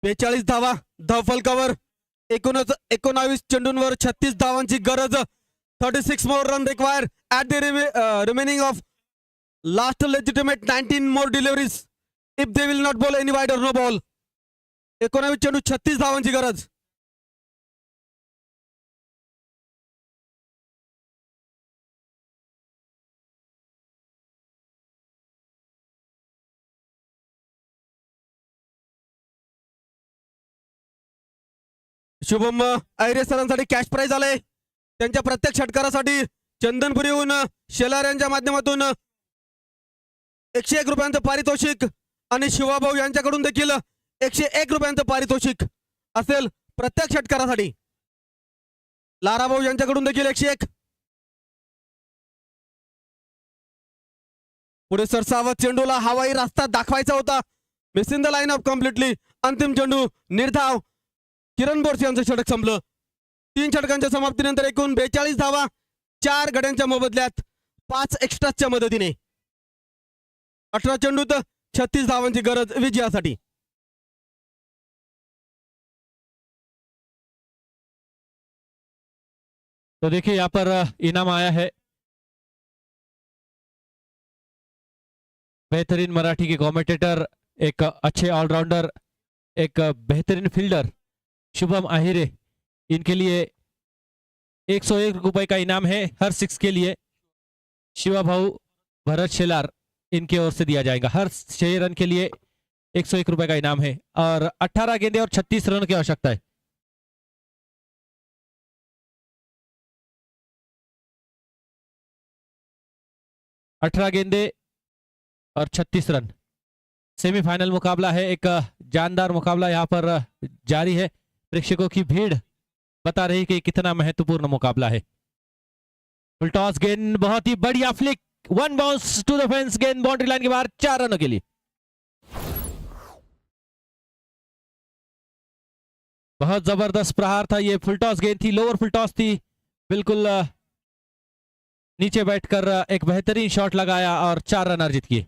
बेचाळीस धावा धावफलकावर। 19 चेंडूंवर 36 धावांची गरज। 36 more run required at the remaining of last legitimate 19 more deliveries if they will not bowl any wide or no ball. 19 चेंडू 36 धावांची गरज. शुभम अहिरे सरांसाठी कॅश प्राइज आले. त्यांच्या प्रत्येक षटकारासाठी चंदनपुरीहून शेलार यांच्या माध्यमातून 101 रुपयांचं पारितोषिक आणि शिवाभाऊ यांच्याकडून देखील 101 रुपयांचं पारितोषिक असेल प्रत्येक षटकारासाठी. लाराभाऊ यांच्याकडून देखील 101. पुढे सरसावत चेंडूला हवाई रस्ता दाखवायचा होता. Missing the line of completely. अंतिम चेंडू निर्धाव. किरण बोरसे यांचं षटक संपलं. 3 षटकांच्या समाप्तीनंतर एकूण 42 धावा 4 गड्यांच्या मोबदल्यात 5 एक्स्ट्राच्या मदतीने. 18 चेंडूत 36 धावांची गरज विजयासाठी. तो देखिए यहाँ पर इनाम आया है बेहतरीन मराठी के कमेंटेटर, एक अच्छे ऑलराउंडर, एक बेहतरीन फील्डर शुभम आहिरे. इनके लिए 101 रुपए का इनाम है हर 6 के लिए. शिवा भाऊ भरत शेलार इनके ओर से दिया जाएगा. हर 6 रन के लिए 101 रुपए का इनाम है और 18 गेंदे और 36 रन की आवश्यकता है. अठारह गेंदे और 36 रन. सेमीफाइनल मुकाबला है. एक जानदार मुकाबला यहाँ पर जारी है. प्रेक्षकों की भीड़ बता रही कि कितना महत्वपूर्ण मुकाबला है. फुल टॉस गेंद बहुत ही बढ़िया flick. 1 bounce to the fence. गेंद बाउंड्री लाइन के बाहर 4 रनों के लिए. बहुत जबरदस्त प्रहार था. ये फुल टॉस गेंद थी, लोअर फुल टॉस थी. बिल्कुल नीचे बैठकर एक बेहतरीन शॉट लगाया और 4 रन अर्जित किए.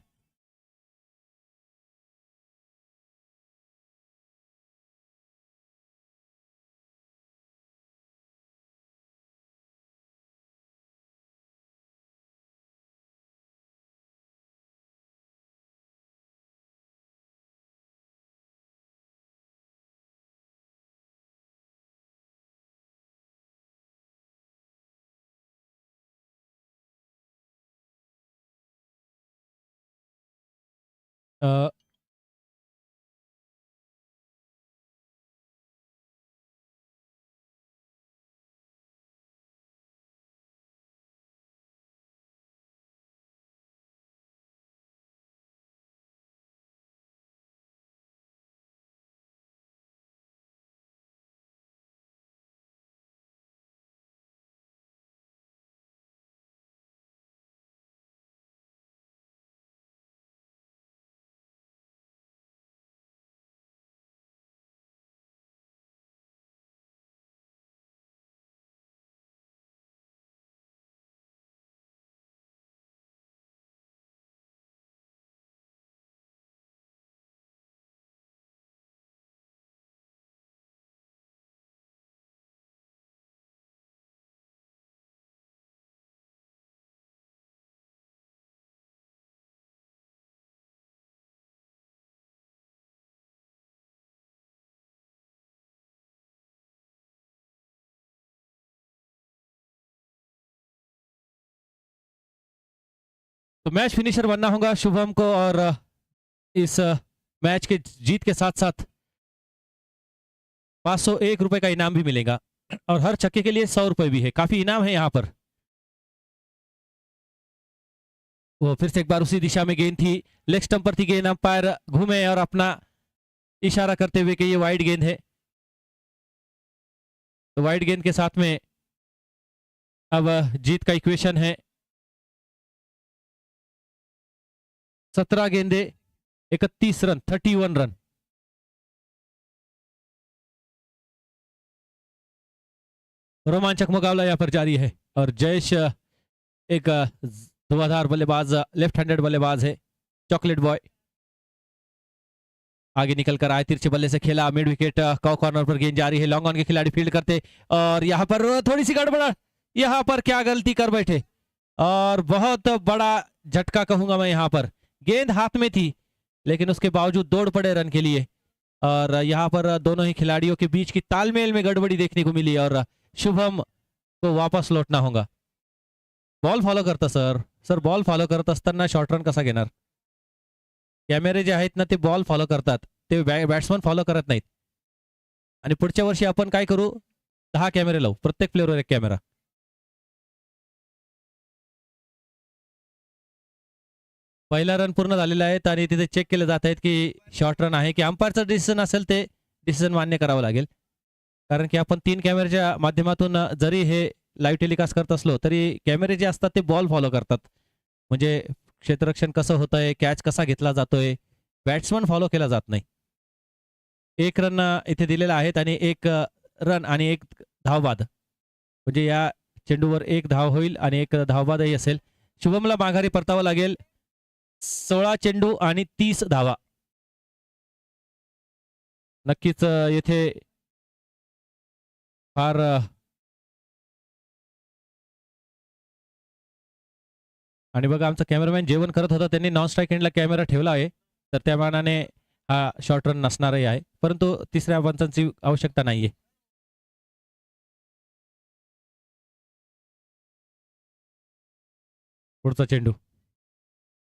अ, तो मैच फिनिशर बनना होगा शुभम को और इस मैच के जीत के साथ साथ 501 रुपए का इनाम भी मिलेगा और हर छक्के के लिए 100 रुपए भी है. काफी इनाम है यहाँ पर. वो फिर से एक बार उसी दिशा में गेंद थी. लेग स्टंप पर थी गेंद. अंपायर घूमे और अपना इशारा करते हुए कि ये वाइड गेंद है. तो वाइड गेंद के साथ में अब जीत का इक्वेशन है 17 गेंदे 31 रन 31 रन. रोमांचक मुकाबला यहाँ पर जारी है और जयेश एक धुआंधार बल्लेबाज, लेफ्ट हैंडेड बल्लेबाज है. चॉकलेट बॉय आगे निकल कर आए, तिरछे बल्ले से खेला. मिड विकेट कॉर्नर पर गेंद जारी है. लॉन्ग ऑन के खिलाड़ी फील्ड करते और यहाँ पर थोड़ी सी गड़बड़. यहाँ पर क्या गलती कर बैठे और बहुत बड़ा झटका कहूंगा मैं यहाँ पर। गेंद हाथ में थी लेकिन उसके बावजूद दौड़ पड़े रन के लिए और यहाँ पर दोनों ही खिलाड़ियों के बीच की तालमेल में गड़बड़ी देखने को मिली और शुभम को वापस लौटना होगा। बॉल फॉलो करता सर बॉल फॉलो करत असताना शॉर्ट रन कसा घेणार? कॅमेरे जे आहेत ना ते बॉल फॉलो करतात, ते बॅट्समन फॉलो करत नाहीत. आणि पुढच्या वर्षी आपण काय करू, 10 कॅमेरे लावू, प्रत्येक प्लेअरवर एक कॅमेरा. पहिला रन पूर्ण झालेला आहे आणि तिथे चेक केले जात आहेत की शॉर्ट रन आहे की अंपायरचा डिसिजन असेल ते डिसिजन मान्य करावं लागेल. कारण की आपण 3 कॅमेऱ्याच्या माध्यमातून जरी हे लाईव्ह टेलिकास्ट करत असलो तरी कॅमेरे जे असतात ते बॉल फॉलो करतात. म्हणजे क्षेत्ररक्षण कसं होतंय, कॅच कसा घेतला जातोय, बॅट्समन फॉलो केला जात नाही. 1 रन इथे दिलेला आहेत आणि 1 रन आणि 1 धाव बाद, म्हणजे या चेंडूवर 1 धाव होईल आणि 1 धावबादही असेल. शुभमला माघारी परतावं लागेल. 16 चेंडू आणि 30 धावा. नक्कीच येथे फार आणि बघा आमचा कॅमेरामॅन जेवण करत होता, त्यांनी नॉन स्ट्राईक एंडला कॅमेरा ठेवला आहे, तर त्या मानाने हा शॉर्ट रन नसणारही आहे, परंतु तिसऱ्या पंचांची आवश्यकता नाहीये. पुढचा चेंडू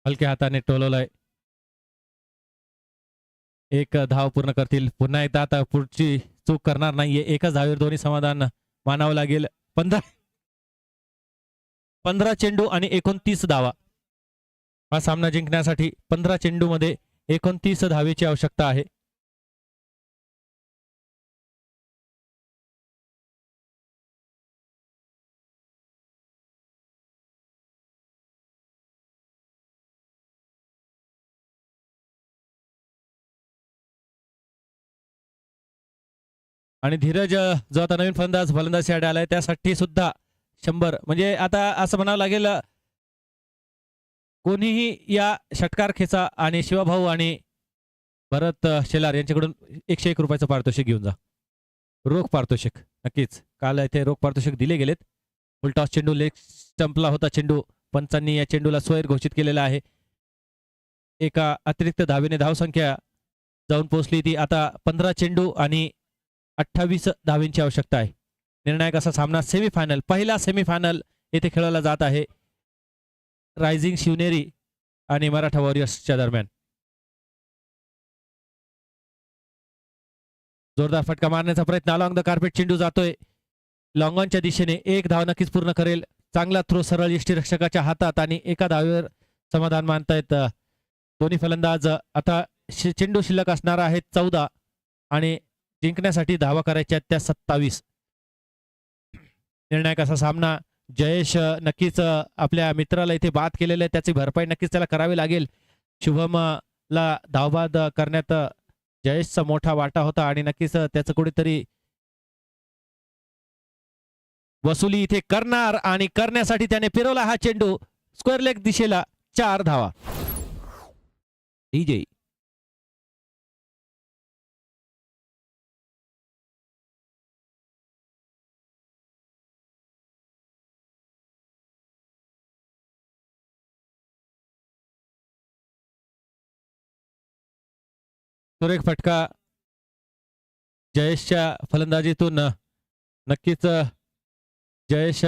हलक्या हाताने टोलवलाय. 1 धाव पूर्ण करतील. पुन्हा एकदा आता पुढची चूक करणार नाहीये. 1च धावेवर दोन्ही समाधान मानावं लागेल. 15 चेंडू आणि 29 धावा. हा सामना जिंकण्यासाठी 15 चेंडू मध्ये 29 धावेची आवश्यकता आहे. आणि धीरज जो आता नवीन फलंदाज आलाय त्यासाठी सुद्धा 100, म्हणजे आता असं म्हणावं लागेल कोणीही या षटकार खेचा आणि शिवभाऊ आणि भरत शेलार यांच्याकडून 101 रुपयाचं पारितोषिक घेऊन जा. रोख पारितोषिक नक्कीच. काल इथे रोख पारितोषिक दिले गेलेत. फुलटॉस चेंडू लेग स्टंपला होता चेंडू. पंचांनी या चेंडूला स्वैर घोषित केलेला आहे. एका अतिरिक्त धावेने धावसंख्या जाऊन पोहोचली. ती आता 15 चेंडू आणि 28 धावेंची आवश्यकता आहे. निर्णायक असा सामना सेमीफायनल, पहिला सेमीफायनल येथे खेळवला जात आहे रायझिंग शिवनेरी आणि मराठा वॉरियर्सच्या दरम्यान. जोरदार फटका मारण्याचा प्रयत्न. अलॉंग द कार्पेट चेंडू जातोय लॉंग ऑनच्या दिशेने. 1 धाव नक्कीच पूर्ण करेल. चांगला थ्रो सरळ यष्टीरक्षकाच्या हातात आणि 1 धावेवर समाधान मानतायत दोन्ही फलंदाज. आता चेंडू शिल्लक असणार आहेत 14 आणि जिंकण्यासाठी धावा करायच्या त्या 27. निर्णायक असा सामना. जयेश नक्कीच आपल्या मित्राला इथे बाद केलेलं आहे, त्याची भरपाई नक्कीच त्याला करावी लागेल. शुभमला धावबाद करण्यात जयेशचा मोठा वाटा होता आणि नक्कीच त्याचं कुठेतरी वसुली इथे करणार आणि करण्यासाठी त्याने फिरवला हा चेंडू स्क्वेअर लेग दिशेला. 4 धावा. डीजे सुरेख फटका जयेशच्या फलंदाजीतून. नक्कीच जयेश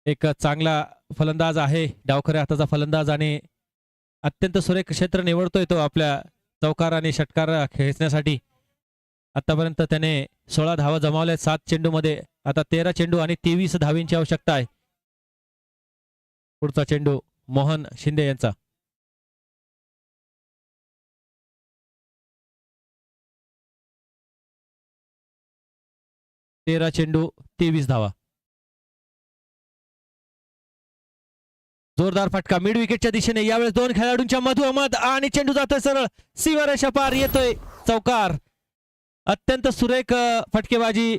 एक चांगला फलंदाज आहे, डावखऱ्या हाताचा फलंदाज आणि अत्यंत सुरेख क्षेत्र निवडतोय तो आपल्या चौकार आणि षटकार खेचण्यासाठी. आतापर्यंत त्याने 16 धावा जमावल्या 7 चेंडूमध्ये. आता 13 चेंडू आणि 23 धावींची आवश्यकता आहे. पुढचा चेंडू मोहन शिंदे यांचा. तेरा चेंडू 23 धावा. जोरदार फटका मिड विकेटच्या दिशेने. यावेळेस 2 खेळाडूंच्या मधोमध आणि चेंडू जातोय सरळ सीमारेषा पार. येतोय चौकार. अत्यंत सुरेख फटकेबाजी.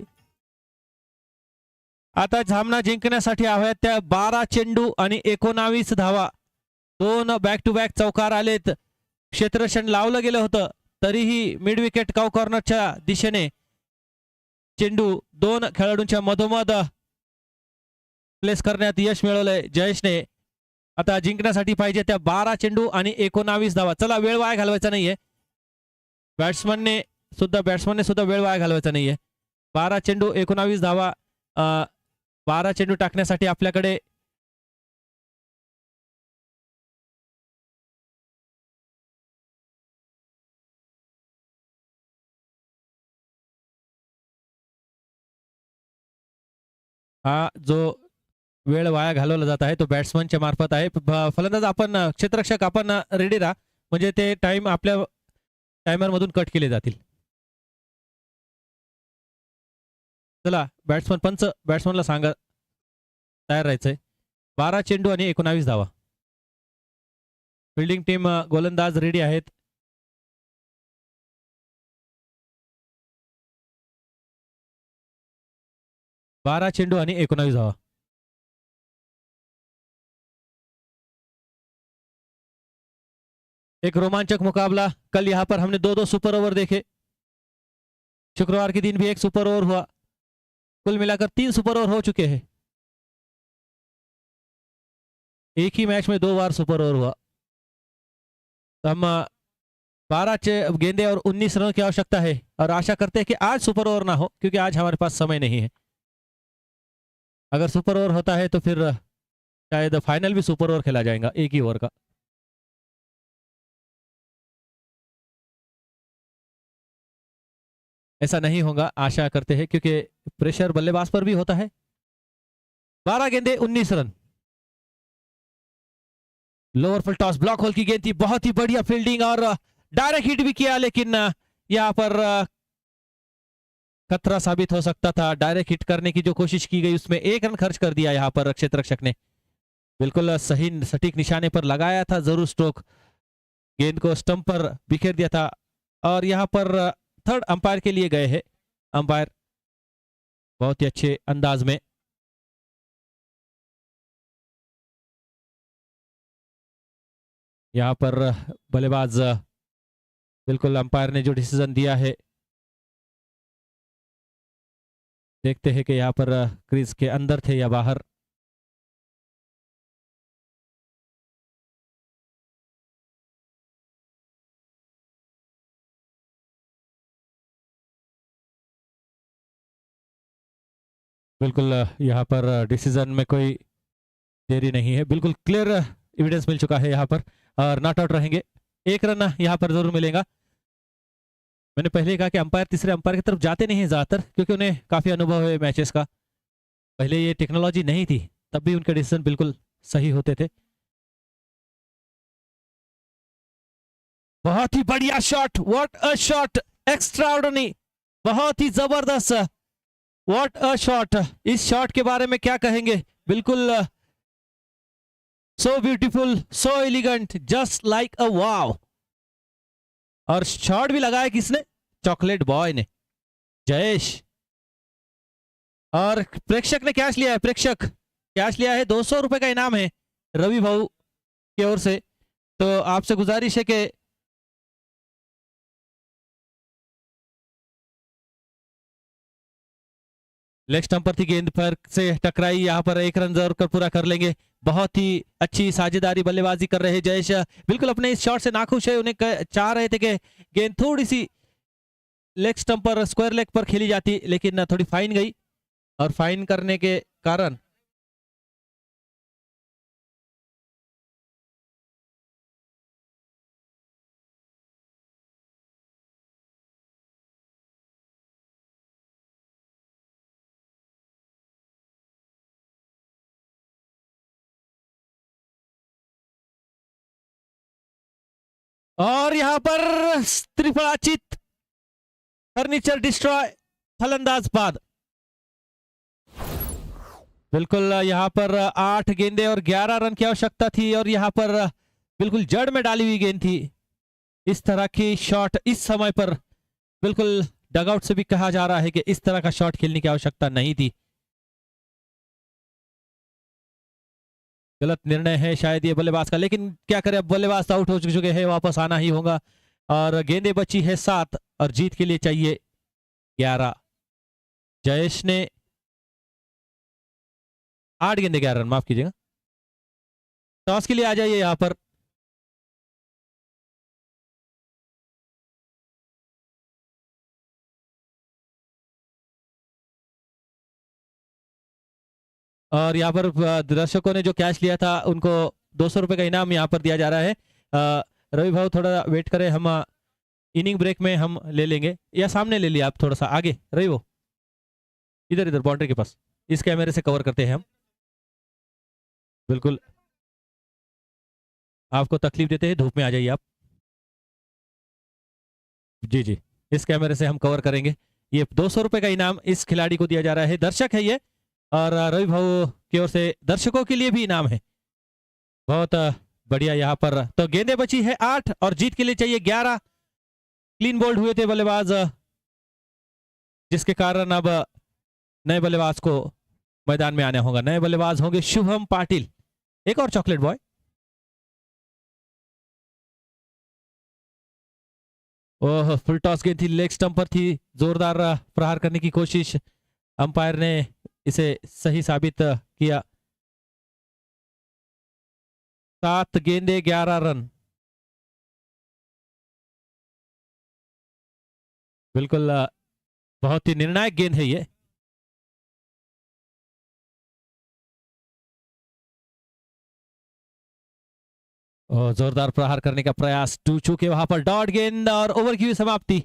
आता सामना जिंकण्यासाठी हव्यात त्या 12 चेंडू आणि 19 धावा. 2 बॅक टू बॅक चौकार आलेत. क्षेत्ररक्षण लावलं गेलं होतं तरीही मिड विकेट काउ कॉर्नरच्या दिशेने चेंडू 2 खेळाडूंच्या मधोमध प्लेस करण्यात यश मिळवलंय जयेशने. आता जिंकण्यासाठी पाहिजे त्या 12 चेंडू आणि 19 धावा. चला, वेळ वाया घालवायचा नाहीये. बॅट्समनने सुद्धा वेळ वाया घालवायचा नाहीये. 12 चेंडू 19 धावा. 12 चेंडू टाकण्यासाठी आपल्याकडे हा जो वेळ वाया घालवला जात आहे तो बॅट्समनच्या मार्फत आहे. फलंदाज आपण क्षेत्ररक्षक आपण रेडी राहा, म्हणजे ते टाइम आपल्या टायमर मधून कट केले जातील. चला, बॅट्समनला सांगा तयार राहायचंय. 12 चेंडू आणि 19 धावा. फिल्डिंग टीम गोलंदाज रेडी आहेत. बारा चेंडू आणि 19 धावा. एक रोमांचक मुकाबला. कल यहां पर हमने 2-2 सुपर ओवर देखे. शुक्रवार के दिन भी एक सुपर ओवर हुआ. कुल मिलाकर 3 सुपर ओवर हो चुके हैं. एक ही मैच में 2 बार सुपर ओवर हुआ. तो हम 12 गेंदे और 19 रनों की आवश्यकता है और आशा करते हैं कि आज सुपर ओवर ना हो, क्योंकि आज हमारे पास समय नहीं है. अगर सुपर ओवर होता है तो फिर शायद फाइनल भी सुपर ओवर खेला जाएगा एक ही ओवर का. ऐसा नहीं होगा आशा करते हैं, क्योंकि प्रेशर बल्लेबाज पर भी होता है. 12 गेंदे 19 रन. Lower full toss, block hole की गेंद थी. बहुत ही बढ़िया फील्डिंग और डायरेक्ट हिट भी किया, लेकिन यहां पर खतरा साबित हो सकता था. डायरेक्ट हिट करने की जो कोशिश की गई उसमें 1 रन खर्च कर दिया यहां पर क्षेत्ररक्षक ने. बिल्कुल सही सटीक निशाने पर लगाया था जरूर स्ट्रोक. गेंद को स्टंप पर बिखेर दिया था. और यहां पर थर्ड अंपायर के लिए गए हैं. अंपायर बहुत ही अच्छे अंदाज में. यहां पर बल्लेबाज बिल्कुल अंपायर ने जो डिसीजन दिया है, देखते हैं कि यहां पर क्रीज के अंदर थे या बाहर. बिल्कुल यहां पर डिसीजन में कोई देरी नहीं है. बिल्कुल क्लियर एविडेंस मिल चुका है यहां पर, और नॉट आउट रहेंगे. 1 रन यहां पर जरूर मिलेगा. मैंने पहले ही कहा कि अंपायर तीसरे अंपायर की तरफ जाते नहीं हैं ज्यादातर, क्योंकि उन्हें काफी अनुभव है मैचेस का. पहले ये टेक्नोलॉजी नहीं थी, तब भी उनके डिसीजन बिल्कुल सही होते थे. बहुत ही बढ़िया shot. What a shot, extraordinary. बहुत ही जबरदस्त. What a shot. इस शॉट के बारे में क्या कहेंगे. बिल्कुल so beautiful, so elegant, just like a wow. और शॉट भी लगाया किसने, चॉकलेट बॉय ने, जयेश. और प्रेक्षक ने कैश लिया है. प्रेक्षक कैश लिया है, 200 रुपए का इनाम है रवि भाऊ की ओर से. तो आपसे गुजारिश है कि लेग स्टंप पर थी गेंद, पर से टकराई. यहां पर 1 रन जरूर कर पूरा कर लेंगे. बहुत ही अच्छी साझेदारी बल्लेबाजी कर रहे हैं जयेश. बिल्कुल अपने इस शॉट से नाखुश है. उन्हें चाह रहे थे कि गेंद थोड़ी सी लेग स्टंप पर, स्क्वायर लेग पर खेली जाती, लेकिन थोड़ी फाइन गई. और फाइन करने के कारण और यहां पर त्रिफलाचित, फर्नीचर डिस्ट्रॉय, फलंदाज बाद. बिल्कुल यहां पर 8 गेंदे और 11 रन की आवश्यकता थी, और यहां पर बिल्कुल जड़ में डाली हुई गेंद थी. इस तरह की शॉट इस समय पर बिल्कुल डगआउट से भी कहा जा रहा है कि इस तरह का शॉट खेलने की आवश्यकता नहीं थी. गलत निर्णय है शायद ये बल्लेबाज का, लेकिन क्या करें, अब बल्लेबाज आउट हो चुके हैं, वापस आना ही होगा. और गेंदें बची है 7 और जीत के लिए चाहिए 11. जयेश ने 8 गेंदे 11 रन, माफ कीजिएगा। टॉस के लिए आ जाइए यहां पर। और यहाँ पर दर्शकों ने जो कैश लिया था उनको 200 रुपए का इनाम यहाँ पर दिया जा रहा है। रवि भाव थोड़ा वेट करें, हम इनिंग ब्रेक में हम ले लेंगे, या सामने ले लिया आप, थोड़ा सा आगे रवि भाव, इधर इधर बाउंड्री के पास, इस कैमरे से कवर करते हैं हम। बिल्कुल आपको तकलीफ देते हैं, धूप में आ जाइए आप। जी जी, इस कैमरे से हम कवर करेंगे। ये 200 रुपए का इनाम इस खिलाड़ी को दिया जा रहा है, दर्शक है ये, और रवि भाऊ की ओर से दर्शकों के लिए भी इनाम है। बहुत बढ़िया। यहाँ पर तो गेंदें बची है 8 और जीत के लिए चाहिए 11। क्लीन बोल्ड हुए थे बल्लेबाज, जिसके कारण अब नए बल्लेबाज को मैदान में आना होगा। नए बल्लेबाज होंगे शुभम पाटिल। एक और चॉकलेट बॉय। ओह, फुल टॉस गेंद थी, लेग स्टंप पर थी, जोरदार प्रहार करने की कोशिश, अंपायर ने इसे सही साबित किया। 7 गेंदे 11 रन। बिल्कुल बहुत ही निर्णायक गेंद है ये। जोरदार प्रहार करने का प्रयास, टू चूके वहां पर डॉट गेंद और ओवर की समाप्ति।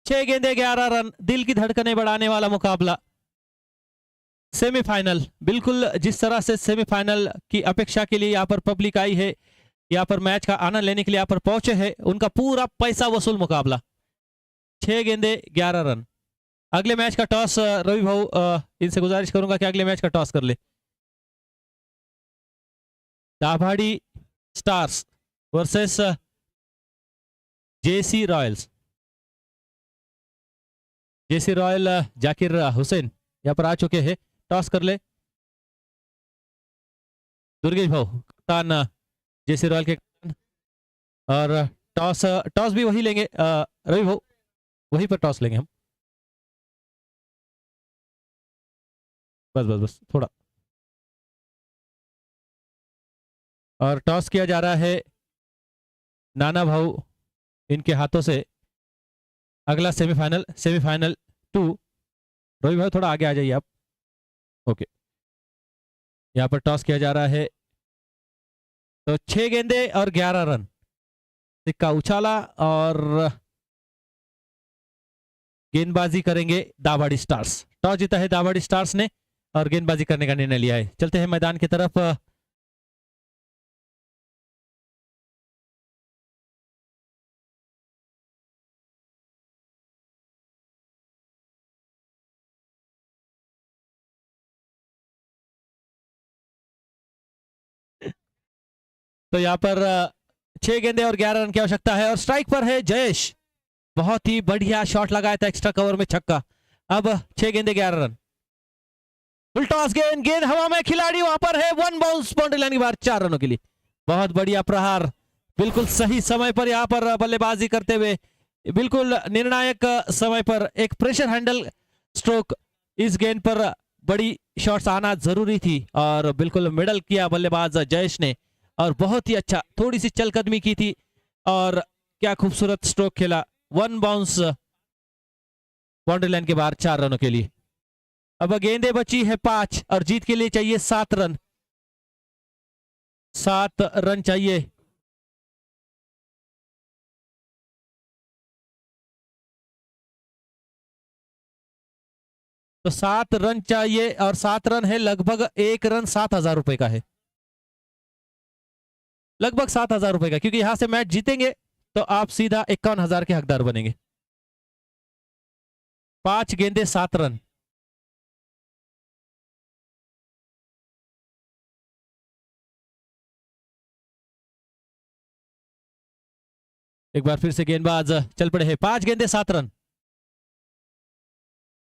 6 गेंदे 11 रन, दिल की धड़कनें बढ़ाने वाला मुकाबला। सेमीफाइनल, बिल्कुल जिस तरह से सेमीफाइनल की अपेक्षा के लिए यहाँ पर पब्लिक आई है, यहाँ पर मैच का आनंद लेने के लिए यहाँ पर पहुंचे हैं, उनका पूरा पैसा वसूल मुकाबला। 6 गेंदे 11 रन। अगले मैच का टॉस रवि भाऊ, इनसे गुजारिश करूंगा कि अगले मैच का टॉस कर ले। Dabhadi stars versus JC royals. JC royal Zakir Hussain यहाँ पर आ चुके हैं, टॉस कर ले। दुर्गेश भाऊ कप्तान जेसी रॉयल के, और टॉस भी वही लेंगे रवि भाऊ, वहीं पर टॉस लेंगे हम। बस बस बस थोड़ा। और टॉस किया जा रहा है नाना भाऊ इनके हाथों से। अगला सेमीफाइनल 2। रवि भाई थोड़ा आगे आ जाइए आप। ओके, यहाँ पर टॉस किया जा रहा है, तो 6 गेंदे और 11 रन। सिक्का उछाला और गेंदबाजी करेंगे दाभाड़ी स्टार्स। टॉस जीता है दाभाड़ी स्टार्स ने और गेंदबाजी करने का निर्णय लिया है। चलते हैं मैदान की तरफ। तो यहाँ पर 6 गेंदे और 11 रन की आवश्यकता है, और स्ट्राइक पर है जयेश। बहुत ही बढ़िया शॉट लगाया था एक्स्ट्रा कवर में, छक्का। अब 6 गेंदे 11 रन। फुल टॉस गेंद हवा में, खिलाड़ी वहां पर है, 1 बाउंस बाउंड्री लाइन के बाहर, 4 रनों के लिए। बहुत बढ़िया प्रहार, बिल्कुल सही समय पर यहाँ पर बल्लेबाजी करते हुए, बिल्कुल निर्णायक समय पर एक प्रेशर हैंडल स्ट्रोक। इस गेंद पर बड़ी शॉट्स आना जरूरी थी और बिल्कुल मिडल किया बल्लेबाज जयेश ने, और बहुत ही अच्छा, थोड़ी सी चलकदमी की थी और क्या खूबसूरत स्ट्रोक खेला। 1 बाउंस बाउंड्री लाइन के बाहर, 4 रनों के लिए। अब गेंदें बची है 5 और जीत के लिए चाहिए 7 रन। 7 रन चाहिए। तो 7 रन चाहिए, और 7 रन है लगभग 1 रन 7,000 रुपए का है, लगभग 7,000 रुपए का, क्योंकि यहां से मैच जीतेंगे तो आप सीधा 51,000 के हकदार बनेंगे। 5 गेंदे 7 रन। एक बार फिर से गेंदबाज चल पड़े हैं। 5 गेंदे 7 रन।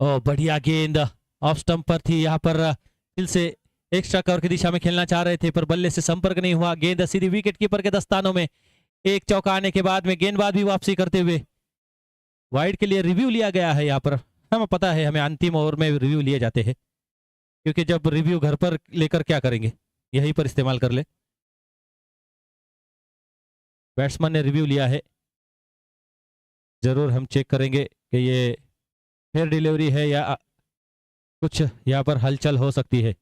ओ बढ़िया गेंद ऑफ स्टंप पर थी, यहां पर दिल से एक्स्ट्रा कवर की दिशा में खेलना चाह रहे थे, पर बल्ले से संपर्क नहीं हुआ। गेंद सीधी विकेट कीपर के दस्तानों में। एक चौका आने के बाद में गेंदबाज भी वापसी करते हुए वाइड के लिए रिव्यू लिया गया है यहाँ पर। हमें पता है, हमें अंतिम ओवर में रिव्यू लिए जाते हैं, क्योंकि जब रिव्यू घर पर लेकर क्या करेंगे, यहीं पर इस्तेमाल कर ले। बैट्समैन ने रिव्यू लिया है, जरूर हम चेक करेंगे कि ये फेयर डिलीवरी है या कुछ यहाँ पर हलचल हो सकती है।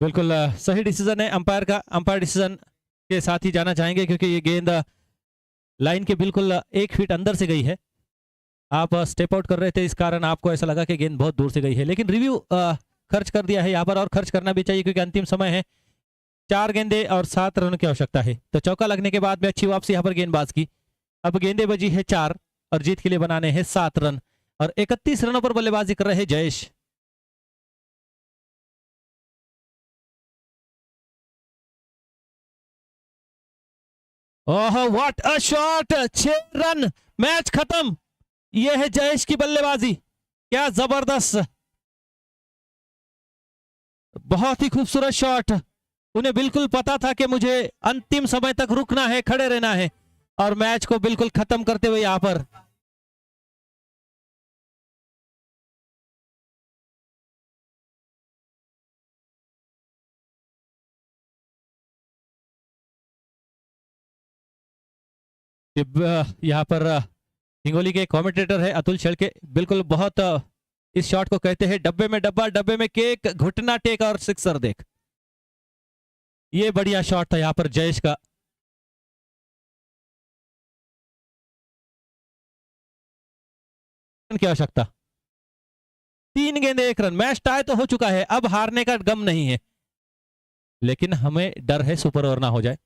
बिल्कुल सही डिसीजन है अंपायर का। अंपायर डिसीजन के साथ ही जाना चाहेंगे, क्योंकि ये गेंद लाइन के बिल्कुल 1 फीट अंदर से गई है। आप स्टेप आउट कर रहे थे, इस कारण आपको ऐसा लगा कि गेंद बहुत दूर से गई है, लेकिन रिव्यू खर्च कर दिया है यहाँ पर, और खर्च करना भी चाहिए क्योंकि अंतिम समय है। 4 गेंदे और 7 रन की आवश्यकता है, तो चौका लगने के बाद में अच्छी वापसी यहाँ पर गेंदबाज की। अब गेंदे बजी है 4 और जीत के लिए बनाने हैं 7 रन, और 31 रनों पर बल्लेबाजी कर रहे हैं Jayesh. Oh what a shot, 6 run, match खत्म। यह है जयेश की बल्लेबाजी, क्या जबरदस्त, बहुत ही खूबसूरत शॉट। उन्हें बिल्कुल पता था कि मुझे अंतिम समय तक रुकना है, खड़े रहना है, और मैच को बिल्कुल खत्म करते हुए यहां पर यहाँ पर हिंगोली के कमेंटेटर है अतुल शेळके, बिल्कुल बहुत इस शॉट को कहते हैं डब्बे में डब्बा, डब्बे में केक, घुटना टेक और सिक्सर देख। ये बढ़िया शॉट था यहाँ पर जयेश का। की आवश्यकता, 3 गेंदे 1 रन, मैच टाई तो हो चुका है, अब हारने का गम नहीं है, लेकिन हमें डर है सुपर ओवर ना हो जाए।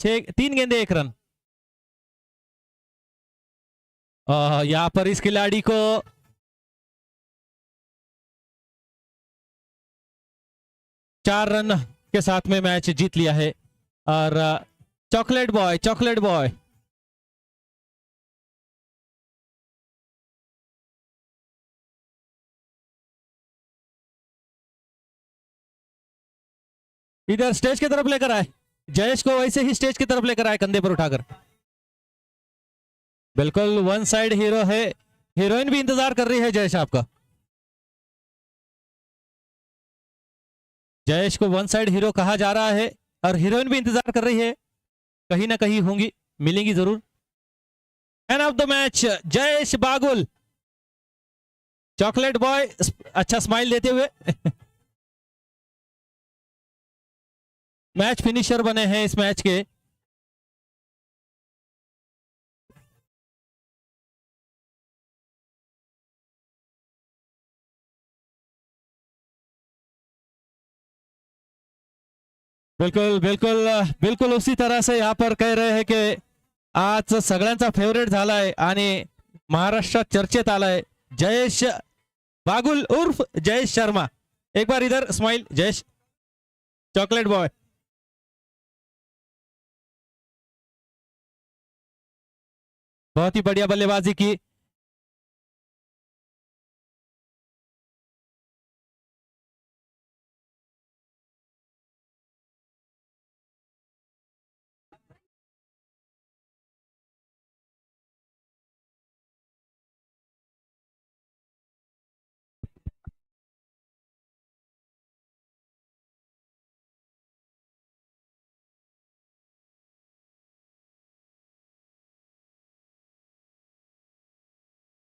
3 गेंदे 1 रन। यहां पर इस खिलाड़ी को चार रन के साथ में मैच जीत लिया है, और चॉकलेट बॉय, चॉकलेट बॉय इधर स्टेज की तरफ लेकर आए, जयेश को वैसे ही स्टेज की तरफ लेकर आए, कंधे पर उठाकर। बिल्कुल वन साइड हीरो है, हीरोइन भी इंतजार कर रही है जयेश आपका। जयेश को वन साइड हीरो कहा जा रहा है, और हीरोइन भी इंतजार कर रही है, कहीं ना कहीं होंगी, मिलेंगी जरूर। Man of the match Jayesh Bagul, chocolate boy अच्छा स्माइल देते हुए मैच फिनिशर बने हैं इस मैच के। बिल्कुल बिल्कुल बिल्कुल उसी तरह से यहाँ पर कह रहे हैं कि आज सगळ्यांचा फेवरेट झालाय आणि महाराष्ट्रात चर्चेत आलाय जयेश बागुल उर्फ जयेश शर्मा। एक बार इधर स्माइल जयेश, चॉकलेट बॉय। बहुत ही बढ़िया बल्लेबाजी की।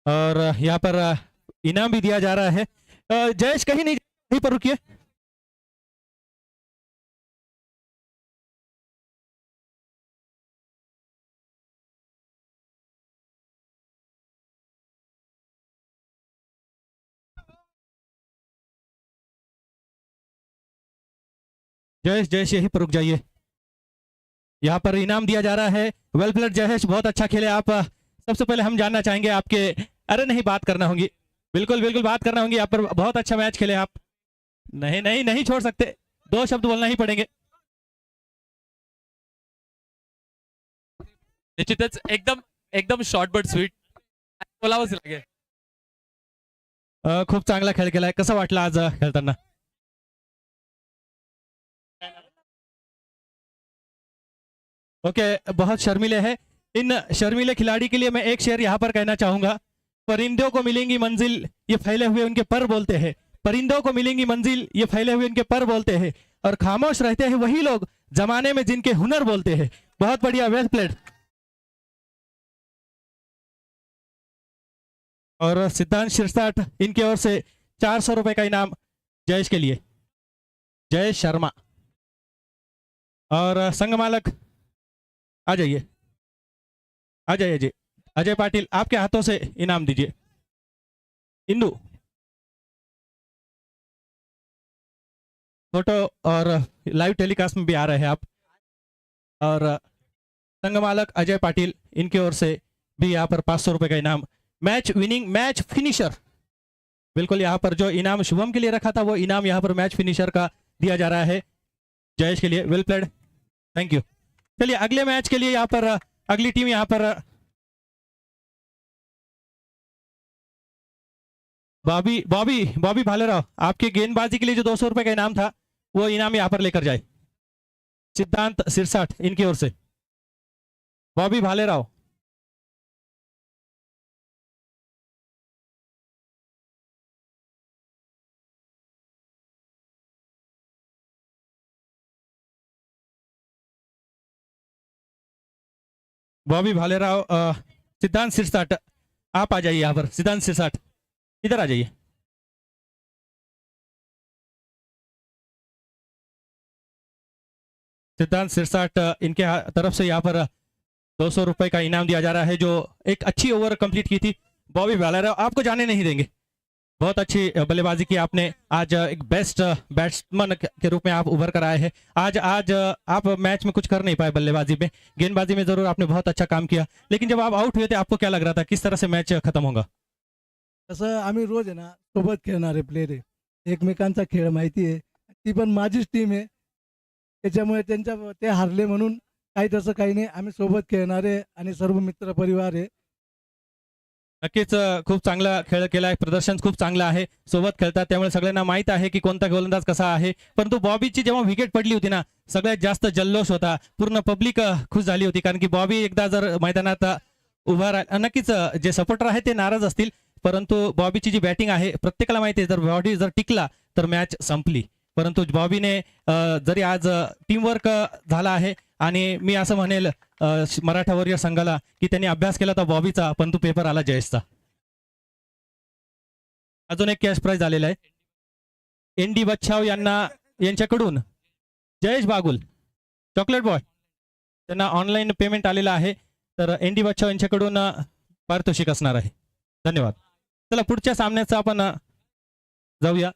और यहाँ पर इनाम भी दिया जा रहा है। जयेश कहीं नहीं, कहीं पर रुकिए। जयेश जयेश यहीं पर रुक जाइए, यहाँ पर इनाम दिया जा रहा है। वेल प्लेड जयेश, बहुत अच्छा खेले आप। सबसे पहले हम जानना चाहेंगे आपके, अरे नहीं बात करना होगी, बिल्कुल बिल्कुल बात करना होगी, यहाँ पर बहुत अच्छा मैच खेले आप। नहीं नहीं नहीं छोड़ सकते, 2 शब्द बोलना ही पड़ेंगे। निश्चितच एकदम एकदम शॉर्ट बट स्वीट बोलावंच लागेल. खूप चांगला खेळ केलाय. कसं वाटलं आज खेळताना? ओके, बहुत शर्मीले है. इन शर्मीले खिलाड़ी के लिए मैं एक शेर यहाँ पर कहना चाहूंगा. परिंदों को मिलेंगी मंजिल ये फैले हुए उनके पर बोलते हैं. परिंदों को मिलेंगी मंजिल ये फैले हुए उनके पर बोलते हैं. और खामोश रहते हैं वही लोग जमाने में जिनके हुनर बोलते हैं. बहुत बढ़िया, वेल प्लेड. और सिद्धांत शिरसाट इनकी ओर से 400 रुपए का इनाम जयेश के लिए. जयेश शर्मा. और संघ मालक आ जाइए, आ जाइए जी. अजय पाटिल, आपके हाथों से इनाम दीजिए. इंदू, फोटो और लाइव टेलीकास्ट में भी आ रहे हैं आप. और संघ मालक अजय पाटिल इनकी ओर से भी यहाँ पर 500 रुपए का इनाम. मैच विनिंग मैच फिनिशर, बिल्कुल यहाँ पर जो इनाम शुभम के लिए रखा था वो इनाम यहाँ पर मैच फिनिशर का दिया जा रहा है जयेश के लिए. वेल प्लेड, थैंक यू. चलिए अगले मैच के लिए यहाँ पर अगली टीम यहाँ पर बॉबी बॉबी बॉबी भालेराव, आपके गेंदबाजी के लिए जो 200 रुपए का इनाम था वो इनाम यहाँ पर लेकर जाए. सिद्धांत सिरसाट इनकी ओर से बॉबी भालेराव. बॉबी भालेराव, सिद्धांत सिरसाट, आप आ जाइए यहाँ पर. सिद्धांत सिरसाट इधर आ जाइए. सिद्धांत सिरसाट इनके तरफ से यहाँ पर 200 रुपए का इनाम दिया जा रहा है जो एक अच्छी ओवर कंप्लीट की थी. बॉबी भालेराव, आपको जाने नहीं देंगे. बहुत अच्छी बल्लेबाजी की आपने. आज एक बेस्ट बैट्समैन के रूप में आप उभर कर आए हैं. आज आज आप मैच में कुछ कर नहीं पाए बल्लेबाजी में. गेंदबाजी में जरूर आपने बहुत अच्छा काम किया, लेकिन जब आप आउट हुए थे आपको क्या लग रहा था, किस तरह से मैच खत्म होगा? तसं आम्ही रोज आहे ना सोबत खेळणारे प्लेयर आहे. एकमेकांचा खेळ माहिती आहे. ती पण माझीच टीम आहे. त्याच्यामुळे ते हारले म्हणून काही तसं काही नाही. आम्ही सोबत खेळणारे आणि सर्व मित्र परिवार आहे. नक्कीच खूप चांगला खेळ केलाय. प्रदर्शन खूप चांगलं आहे. सोबत खेळतात त्यामुळे सगळ्यांना माहित आहे की कोणता गोलंदाज कसा आहे. परंतु बॉबीची जेव्हा विकेट पडली होती ना, सगळ्यात जास्त जल्लोष होता. पूर्ण पब्लिक खुश झाली होती, कारण की बॉबी एकदा जर मैदानात उभा राहिला, नक्कीच जे सपोर्टर आहेत ते नाराज असतील, परंतु बॉबीची जी बॅटिंग आहे प्रत्येकाला माहिती आहे, जर बॉबी जर टिकला तर मॅच संपली. परंतु बॉबीने जरी आज टीमवर्क झाला आहे आणि मी असं म्हणेल मराठा वॉरियर संघाला की त्यांनी अभ्यास केला तर बॉबीचा, परंतु पेपर आला जयेशचा. अजून एक कॅश प्राइज आलेला आहे. एनडी बच्छाव यांच्याकडून जयेश बागुल चॉकलेट बॉय, त्यांना ऑनलाईन पेमेंट आलेलं आहे, तर एनडी बच्छाव यांच्याकडून पारितोषिक असणार आहे. धन्यवाद. चला पुढच्या सामन्याचा आपण जाऊया.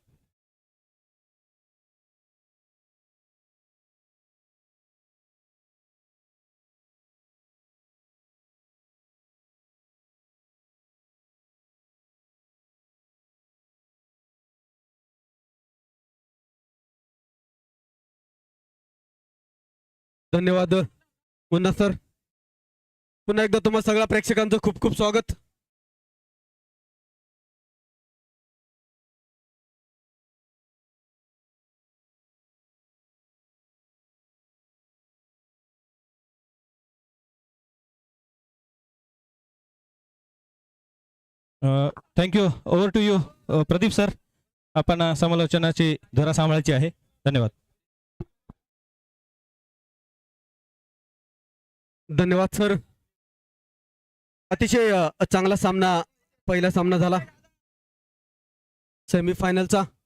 धन्यवाद मुन्ना सर. पुन्हा एकदा तुम्हा सगळ्या प्रेक्षकांचं खूप खूप स्वागत. Thank you. Over to you Pradeep sir. आपण समालोचनाची धोरा सांभाळायची आहे. धन्यवाद. धन्यवाद सर. अतिशय चांगला सामना, पहिला सामना झाला सेमीफायनलचा.